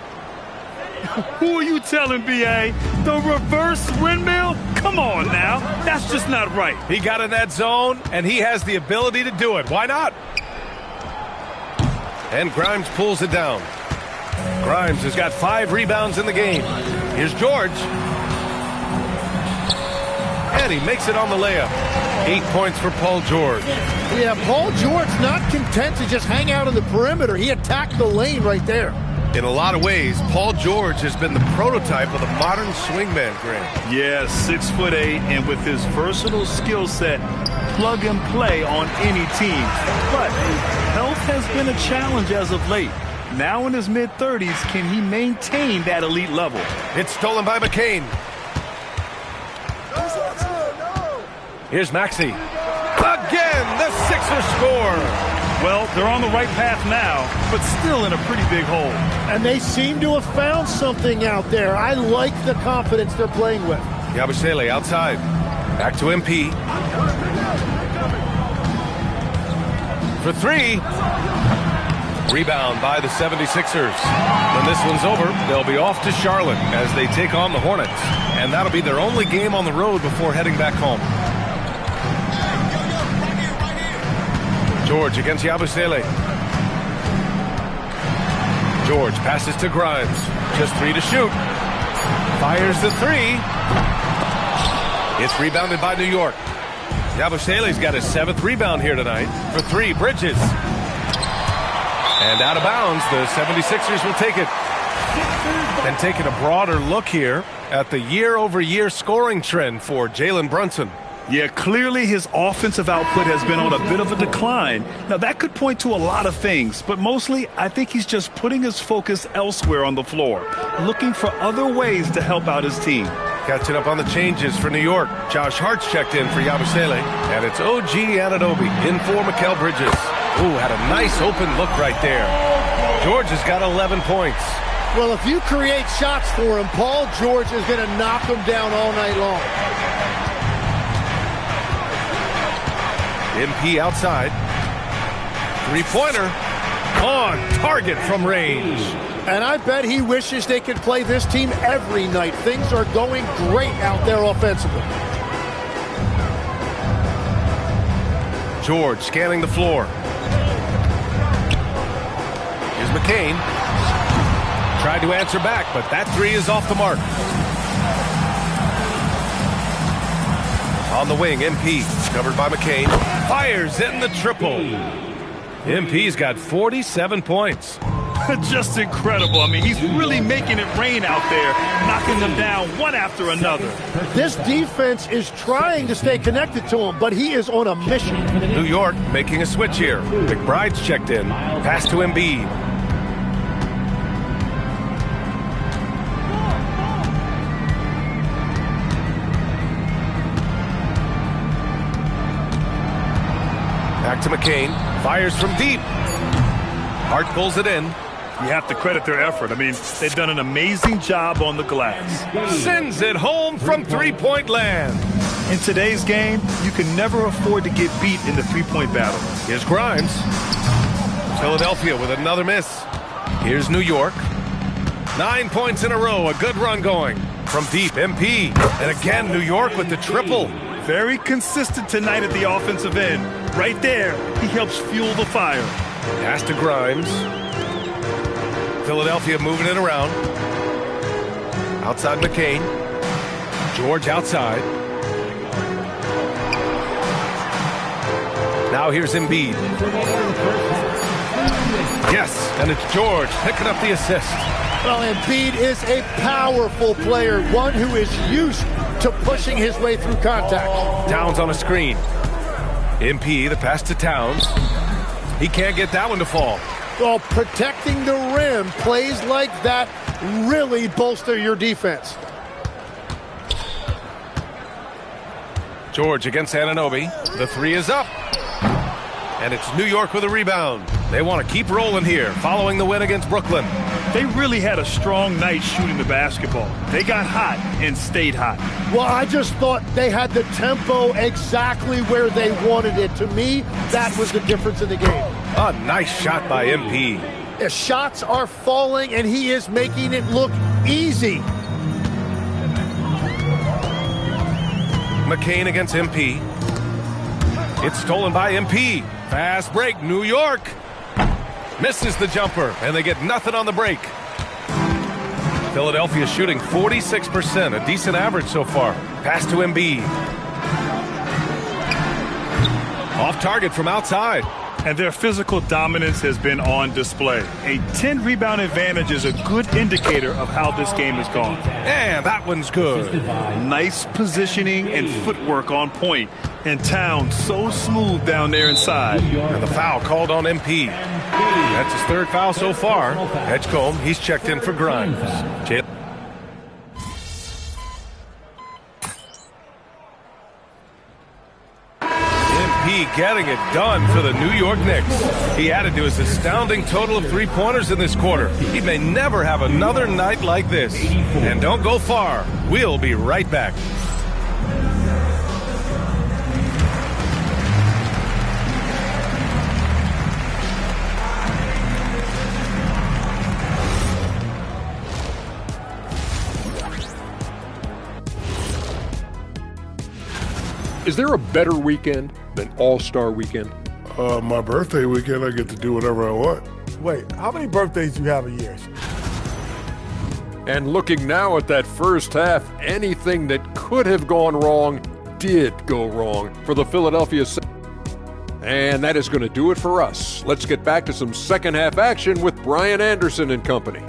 S6: Who are you telling, B.A.? The reverse windmill? Come on now. That's just not right.
S5: He got in that zone, and he has the ability to do it. Why not? And Grimes pulls it down. Grimes has got 5 rebounds in the game. Here's George. And he makes it on the layup. 8 points for Paul George.
S19: Yeah, Paul George not content to just hang out on the perimeter. He attacked the lane right there.
S5: In a lot of ways, Paul George has been the prototype of the modern swingman, Grant.
S6: Yeah, 6'8", and with his versatile skill set, plug and play on any team. But health has been a challenge as of late. Now in his mid-30s, can he maintain that elite level?
S5: It's stolen by McCain. Here's Maxey. Again, the Sixers score.
S6: Well, they're on the right path now, but still in a pretty big hole.
S19: And they seem to have found something out there. I like the confidence they're playing with.
S5: Yabusele outside. Back to MP. For three. Rebound by the 76ers. When this one's over, they'll be off to Charlotte as they take on the Hornets. And that'll be their only game on the road before heading back home. George against Yabusele. George passes to Grimes. Just 3 to shoot. Fires the 3. It's rebounded by New York. Yabusele's got his 7th rebound here tonight. For 3, Bridges. And out of bounds, the 76ers will take it. And taking a broader look here at the year-over-year scoring trend for Jalen Brunson.
S6: Yeah, clearly his offensive output has been on a bit of a decline. Now, that could point to a lot of things, but mostly I think he's just putting his focus elsewhere on the floor, looking for other ways to help out his team.
S5: Catching up on the changes for New York. Josh Hart's checked in for Yabusele, and it's OG Anunoby in for Mikal Bridges. Ooh, had a nice open look right there. George has got 11 points.
S19: Well, if you create shots for him, Paul George is going to knock him down all night long.
S5: MP outside. Three-pointer on target from range.
S19: And I bet he wishes they could play this team every night. Things are going great out there offensively.
S5: George scanning the floor. Here's McCain. Tried to answer back, but that 3 is off the mark. On the wing, MP, covered by McCain, fires in the triple. MP's got 47 points.
S6: Just incredible. I mean, he's really making it rain out there, knocking them down one after another.
S19: This defense is trying to stay connected to him, but he is on a mission.
S5: New York making a switch here. McBride's checked in. Pass to Embiid. Back to McCain. Fires from deep. Hart pulls it in.
S6: You have to credit their effort. I mean, they've done an amazing job on the glass.
S5: Sends it home from three-point land.
S6: In today's game, you can never afford to get beat in the three-point battle.
S5: Here's Grimes. Philadelphia with another miss. Here's New York. 9 points in a row. A good run going. From deep, MP. And again, New York with the triple.
S6: Very consistent tonight at the offensive end. Right there, he helps fuel the fire.
S5: Pass to Grimes. Philadelphia moving it around. Outside McCain. George outside. Now here's Embiid. Yes, and it's George picking up the assist.
S19: Well, Embiid is a powerful player, one who is used to pushing his way through contact.
S5: Towns on a screen. MP, the pass to Towns. He can't get that one to fall.
S19: Well, protecting the rim, plays like that really bolster your defense.
S5: George against Anunoby. The 3 is up. And it's New York with a rebound. They want to keep rolling here, following the win against Brooklyn.
S6: They really had a strong night shooting the basketball. They got hot and stayed hot.
S19: Well, I just thought they had the tempo exactly where they wanted it. To me, that was the difference in the game.
S5: A nice shot by MP.
S19: The shots are falling, and he is making it look easy.
S5: McCain against MP. It's stolen by MP. Fast break, New York. Misses the jumper, and they get nothing on the break. Philadelphia shooting 46%, a decent average so far. Pass to Embiid. Off target from outside.
S6: And their physical dominance has been on display. A 10-rebound advantage is a good indicator of how this game has gone.
S5: And that one's good.
S6: Nice positioning and footwork on point. And Towns so smooth down there inside.
S5: And the foul called on MP. That's his third foul so far. Edgecombe, he's checked in for Grimes. MP getting it done for the New York Knicks. He added to his astounding total of three-pointers in this quarter. He may never have another night like this. And don't go far. We'll be right back.
S9: Is there a better weekend than All-Star Weekend?
S10: My birthday weekend, I get to do whatever I want.
S17: Wait, how many birthdays do you have a year?
S9: And looking now at that first half, anything that could have gone wrong did go wrong for the Philadelphia. And that is going to do it for us. Let's get back to some second half action with Brian Anderson and company.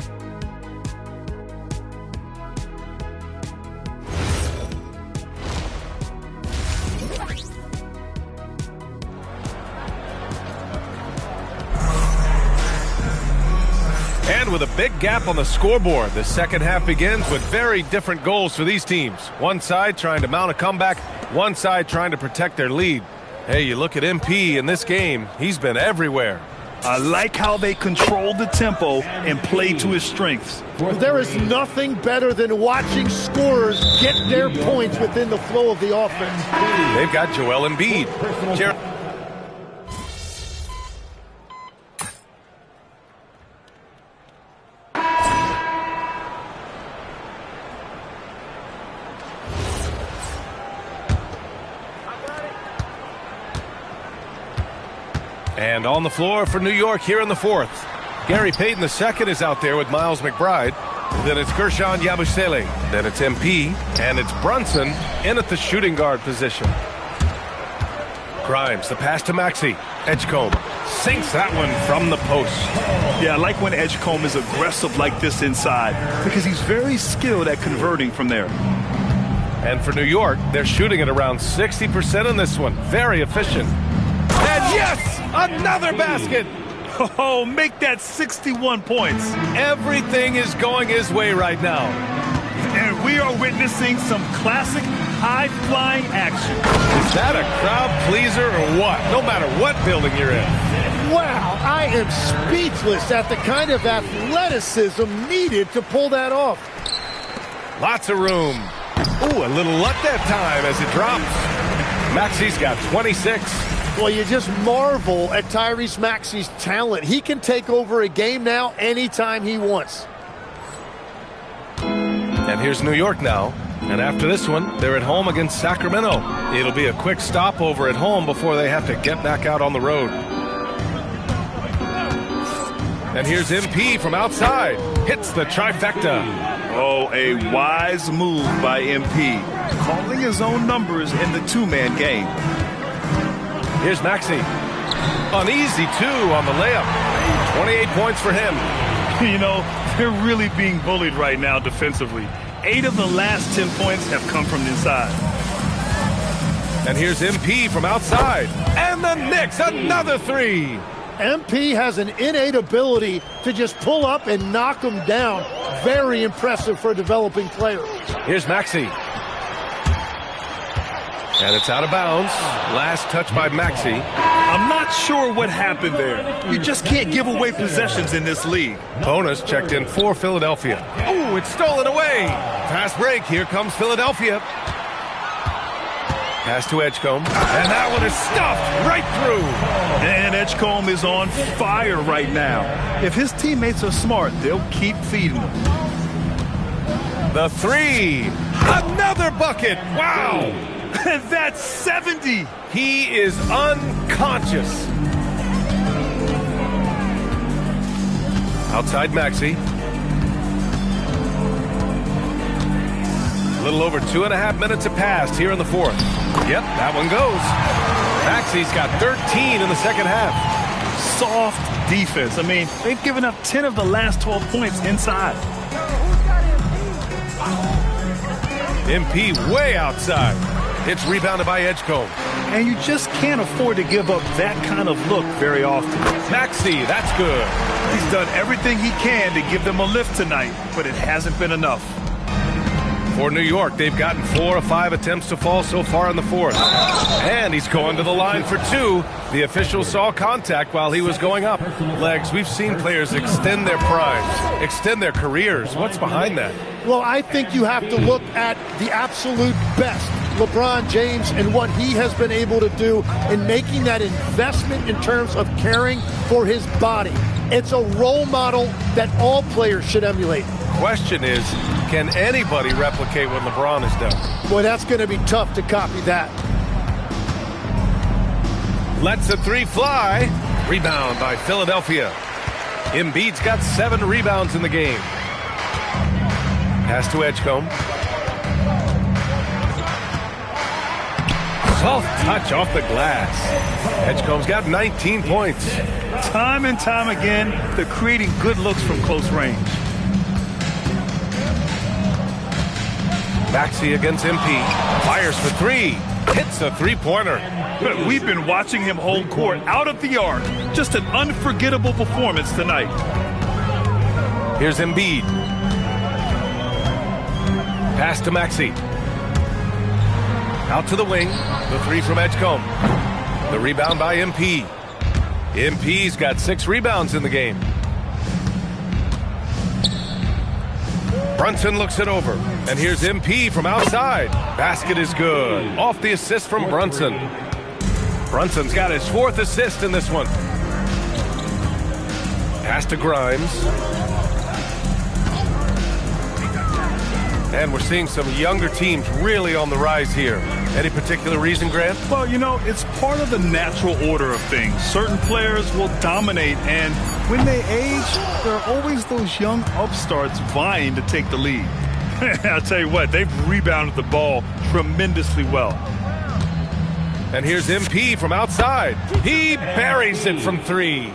S5: And with a big gap on the scoreboard, the second half begins with very different goals for these teams. One side trying to mount a comeback, one side trying to protect their lead. Hey, you look at MP in this game, he's been everywhere.
S6: I like how they control the tempo and play to his strengths.
S19: There is nothing better than watching scorers get their points within the flow of the offense.
S5: They've got Joel Embiid. And on the floor for New York here in the fourth. Gary Payton II is out there with Miles McBride. Then it's Gershon Yabusele. Then it's MP. And it's Brunson in at the shooting guard position. Grimes, the pass to Maxey. Edgecombe sinks that one from the post.
S6: Yeah, I like when Edgecombe is aggressive like this inside because he's very skilled at converting from there.
S5: And for New York, they're shooting at around 60% in this one. Very efficient. And yes, another basket.
S6: Oh, make that 61 points.
S5: Everything is going his way right now.
S6: And we are witnessing some classic high-flying action.
S5: Is that a crowd pleaser or what? No matter what building you're in.
S19: Wow, I am speechless at the kind of athleticism needed to pull that off.
S5: Lots of room. Ooh, a little luck that time as it drops. Maxey's got 26.
S19: Well, you just marvel at Tyrese Maxey's talent. He can take over a game now anytime he wants.
S5: And here's New York now. And after this one, they're at home against Sacramento. It'll be a quick stopover at home before they have to get back out on the road. And here's MP from outside. Hits the trifecta.
S6: Oh, a wise move by MP. Calling his own numbers in the two-man game.
S5: Here's Maxey. An easy two on the layup. 28 points for him.
S6: You know, they're really being bullied right now defensively. 8 of the last 10 points have come from inside.
S5: And here's MP from outside. And the Knicks, another three.
S19: MP has an innate ability to just pull up and knock them down. Very impressive for a developing player.
S5: Here's Maxey. And it's out of bounds. Last touch by Maxey.
S6: I'm not sure what happened there. You just can't give away possessions in this league.
S5: Bonus checked in for Philadelphia. Oh, it's stolen away. Fast break. Here comes Philadelphia. Pass to Edgecombe. And that one is stuffed right through.
S6: And Edgecombe is on fire right now. If his teammates are smart, they'll keep feeding him.
S5: The three. Another bucket. Wow.
S6: And that's 70.
S5: He is unconscious. Outside Maxey. A little over 2.5 minutes have passed here in the fourth. Yep, that one goes. Maxey's got 13 in the second half.
S6: soft defense. I mean, they've given up 10 of the last 12 points inside.
S5: MP way outside. It's rebounded by Edgecombe.
S6: And you just can't afford to give up that kind of look very often.
S5: Maxey, that's good.
S6: He's done everything he can to give them a lift tonight, but it hasn't been enough.
S5: For New York, they've gotten 4 of 5 attempts to fall so far in the fourth. And he's going to the line for 2. The official saw contact while he was going up. Legs, we've seen players extend their primes, extend their careers. What's behind that?
S19: Well, I think you have to look at the absolute best. LeBron James and what he has been able to do in making that investment in terms of caring for his body. It's a role model that all players should emulate.
S5: Question is, can anybody replicate what LeBron has done?
S19: Boy, that's going to be tough to copy that.
S5: Lets a 3 fly. Rebound by Philadelphia. Embiid's got 7 rebounds in the game. Pass to Edgecombe. Soft touch off the glass. Edgecombe's got 19 points.
S6: Time and time again, they're creating good looks from close range.
S5: Maxey against MP. Fires for 3. Hits a 3-pointer.
S6: We've been watching him hold court out of the arc. Just an unforgettable performance tonight.
S5: Here's Embiid. Pass to Maxey. Out to the wing. The 3 from Edgecombe. The rebound by MP. MP's got 6 rebounds in the game. Brunson looks it over. And here's MP from outside. Basket is good. Off the assist from Brunson. Brunson's got his 4th assist in this one. Pass to Grimes. And we're seeing some younger teams really on the rise here. Any particular reason, Grant?
S6: Well, you know, it's part of the natural order of things. Certain players will dominate, and when they age, there are always those young upstarts vying to take the lead. I'll tell you what, they've rebounded the ball tremendously well.
S5: And here's MP from outside. He buries it from 3.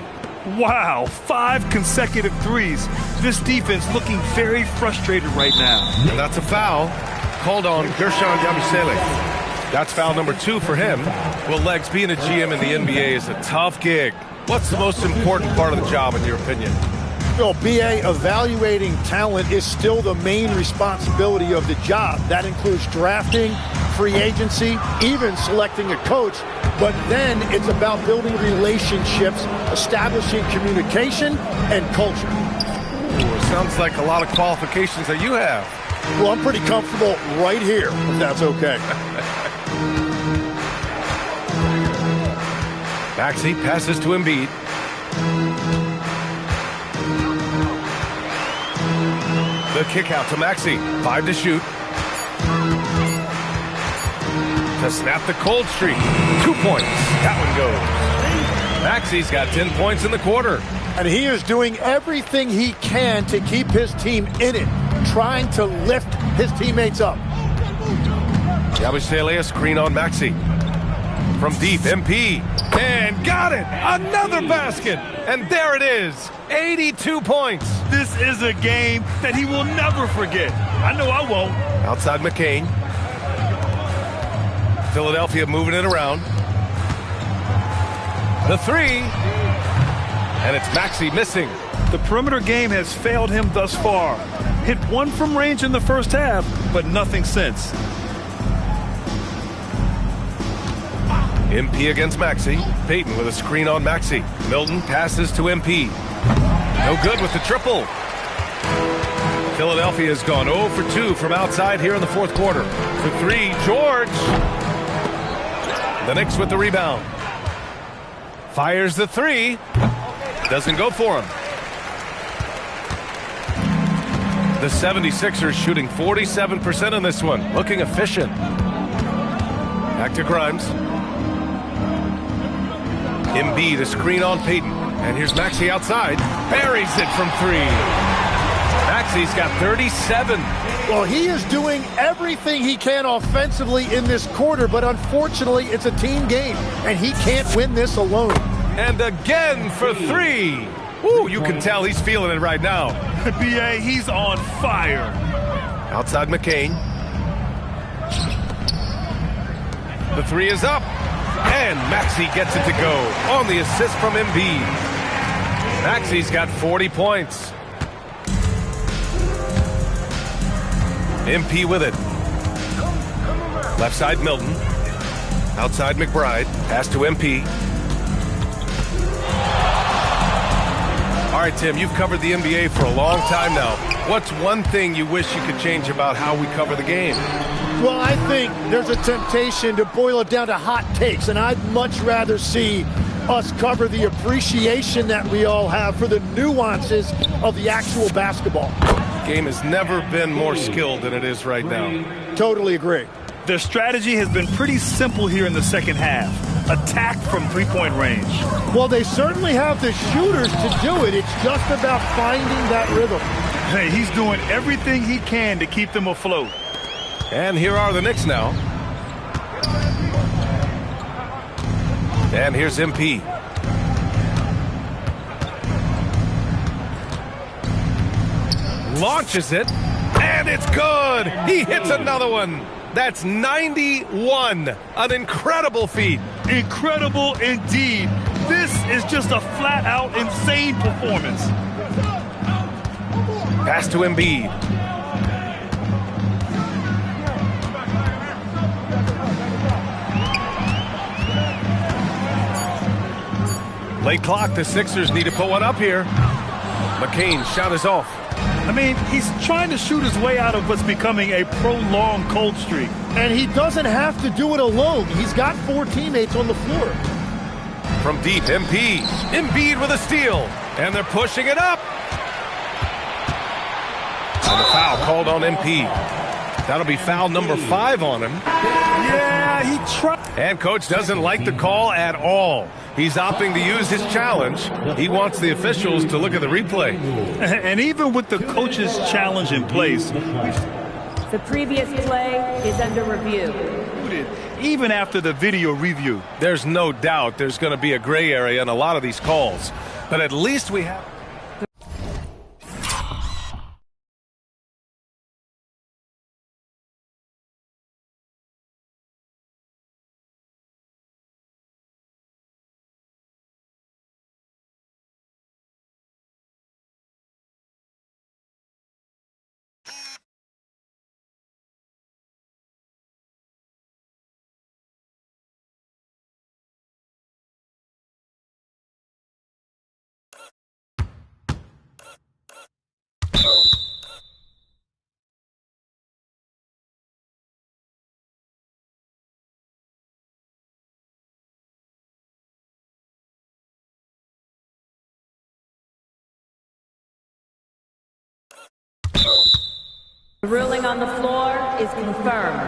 S6: Wow, 5 consecutive threes. This defense looking very frustrated right now.
S5: And that's a foul called on Gershon Yabusele. That's foul number 2 for him. Well, Legs, being a GM in the NBA is a tough gig. What's the most important part of the job, in your opinion?
S19: Well, BA, evaluating talent is still the main responsibility of the job. That includes drafting, free agency, even selecting a coach. But then it's about building relationships, establishing communication, and culture.
S5: Ooh, it sounds like a lot of qualifications that you have.
S19: Well, I'm pretty comfortable right here, if that's okay.
S5: Maxey passes to Embiid. The kick out to Maxey. 5 to shoot. To snap the cold streak. 2 points. That one goes. Maxey's got 10 points in the quarter.
S19: And he is doing everything he can to keep his team in it, trying to lift his teammates up.
S5: Yabusele, a screen on Maxey. From deep, MP. And got it! Another basket! And there it is! 82 points!
S6: This is a game that he will never forget. I know I won't.
S5: Outside McCain. Philadelphia moving it around. The 3. And it's Maxey missing.
S6: The perimeter game has failed him thus far. Hit 1 from range in the first half, but nothing since.
S5: MP against Maxey. Payton with a screen on Maxey. Milton passes to MP. No good with the triple. Philadelphia has gone 0 for 2 from outside here in the fourth quarter. For 3, George. The Knicks with the rebound. Fires the 3. Doesn't go for him. The 76ers shooting 47% in this one. Looking efficient. Back to Grimes. Embiid, a screen on Payton. And here's Maxey outside. Buries it from 3. Maxey's got 37.
S19: Well, he is doing everything he can offensively in this quarter, but unfortunately, it's a team game, and he can't win this alone.
S5: And again for three. Ooh, you can tell he's feeling it right now.
S6: B.A., he's on fire.
S5: Outside McCain. The three is up. And Maxey gets it to go on the assist from Embiid. Maxey's got 40 points. MP with it. Left side Milton. Outside McBride. Pass to MP. All right, Tim, you've covered the NBA for a long time now. What's one thing you wish you could change about how we cover the game?
S19: Well, I think there's a temptation to boil it down to hot takes, and I'd much rather see us cover the appreciation that we all have for the nuances of the actual basketball.
S5: Game has never been more skilled than it is right now.
S19: Totally agree.
S6: Their strategy has been pretty simple here in the second half. Attack from three-point range.
S19: Well, they certainly have the shooters to do it. It's just about finding that rhythm.
S6: Hey, he's doing everything he can to keep them afloat.
S5: And here are the Knicks now. And here's MP. Launches it, and it's good. He hits another one. That's 91. An incredible feat.
S6: Incredible indeed. This is just a flat-out insane performance.
S5: Pass to Embiid. Late clock. The Sixers need to put one up here. McCain's shot is off.
S6: I mean, he's trying to shoot his way out of what's becoming a prolonged cold streak.
S19: And he doesn't have to do it alone. He's got 4 teammates on the floor.
S5: From deep, MP. Embiid with a steal. And they're pushing it up. And the foul called on MP. That'll be foul number 5 on him.
S6: Yeah, he tried.
S5: And coach doesn't like the call at all. He's opting to use his challenge. He wants the officials to look at the replay.
S6: And even with the coach's challenge in place,
S20: the previous play is under review.
S6: Even after the video review.
S5: There's no doubt there's going to be a gray area in a lot of these calls. But at least we have...
S20: The ruling on the floor is confirmed.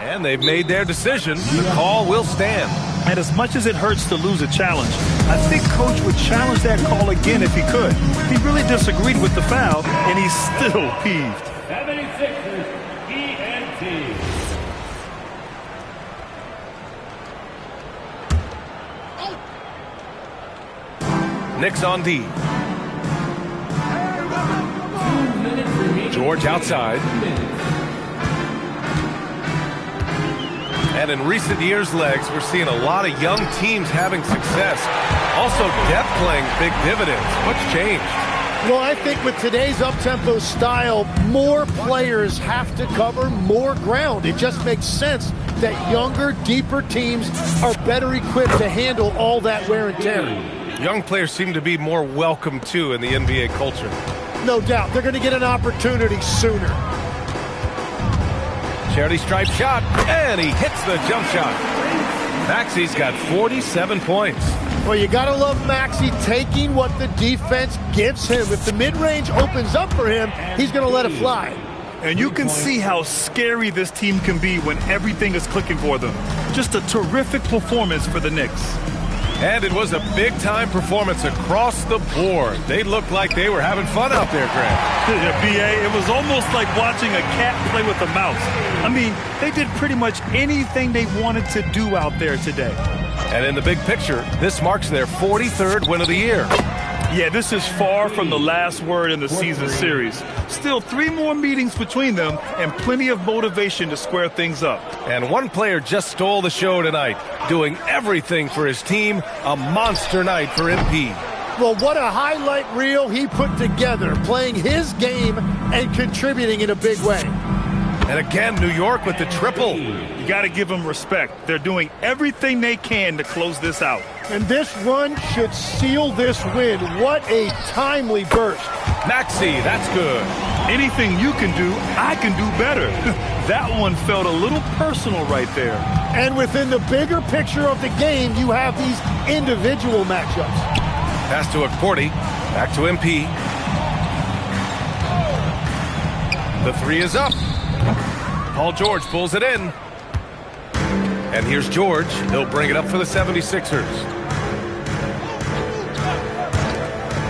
S5: And they've made their decision. The call will stand.
S6: And as much as it hurts to lose a challenge, I think Coach would challenge that call again if he could. He really disagreed with the foul, and he's still peeved.
S3: 76ers ENT.
S5: Knicks on D. George outside. And in recent years, Legs, we're seeing a lot of young teams having success. Also, depth playing big dividends. What's changed?
S19: Well, I think with today's up-tempo style, more players have to cover more ground. It just makes sense that younger, deeper teams are better equipped to handle all that wear and tear.
S5: Young players seem to be more welcome, too, in the NBA culture.
S19: No doubt. They're going to get an opportunity sooner.
S5: Charity stripe shot, and he hits the jump shot. Maxey's got 47 points.
S19: Well, you got to love Maxey taking what the defense gives him. If the mid-range opens up for him, he's going to let it fly.
S6: And you can see how scary this team can be when everything is clicking for them. Just a terrific performance for the Knicks.
S5: And it was a big-time performance across the board. They looked like they were having fun out there, Grant.
S6: Yeah, B.A., it was almost like watching a cat play with a mouse. I mean, they did pretty much anything they wanted to do out there today.
S5: And in the big picture, this marks their 43rd win of the year.
S6: Yeah, this is far from the last word in the season series. Still 3 more meetings between them and plenty of motivation to square things up.
S5: And one player just stole the show tonight, doing everything for his team. A monster night for MP.
S19: Well, what a highlight reel he put together, playing his game and contributing in a big way.
S5: And again, New York with the triple.
S6: You got to give them respect. They're doing everything they can to close this out.
S19: And this run should seal this win. What a timely burst.
S5: Maxey, that's good.
S6: Anything you can do, I can do better. That one felt a little personal right there.
S19: And within the bigger picture of the game, you have these individual matchups.
S5: Pass to Akporti. Back to MP. The 3 is up. Paul George pulls it in. And here's George. He'll bring it up for the 76ers.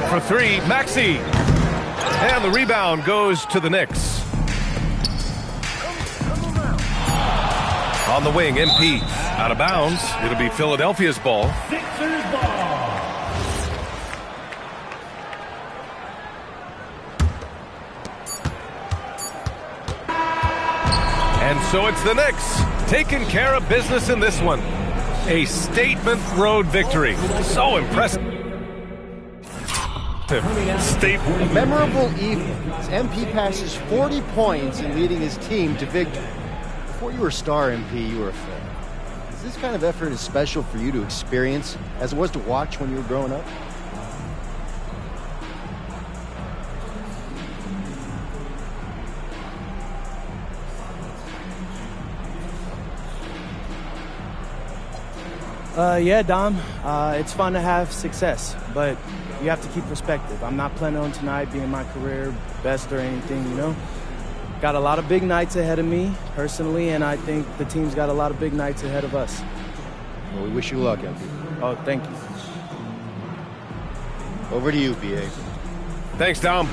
S5: For 3, Maxey. And the rebound goes to the Knicks. On the wing, MP. Out of bounds. It'll be Philadelphia's ball.
S3: Sixers ball.
S5: And so it's the Knicks taking care of business in this one. A statement road victory. So impressive.
S11: A memorable evening as MP passes 40 points in leading his team to victory. Before you were a star, MP, you were a fan. Is this kind of effort as special for you to experience as it was to watch when you were growing up?
S12: Yeah, Dom, it's fun to have success, but you have to keep perspective. I'm not planning on tonight being my career best or anything, you know. Got a lot of big nights ahead of me, personally, and I think the team's got a lot of big nights ahead of us.
S11: Well, we wish you luck, MP.
S12: Oh, thank you.
S11: Over to you, BA.
S5: Thanks, Dom.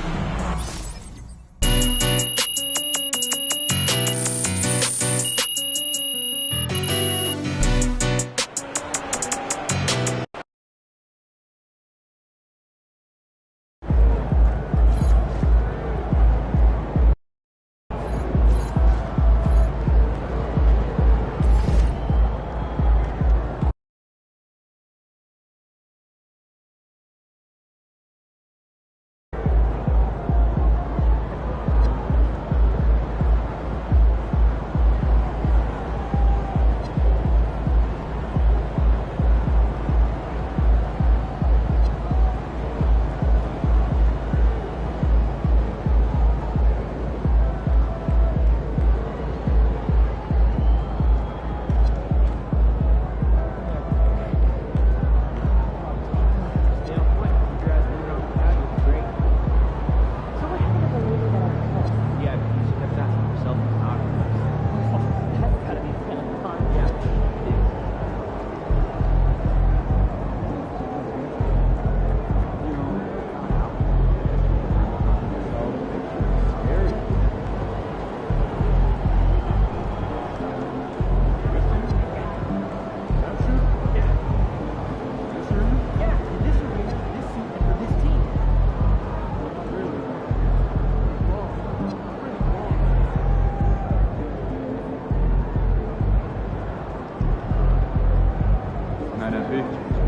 S21: NFB.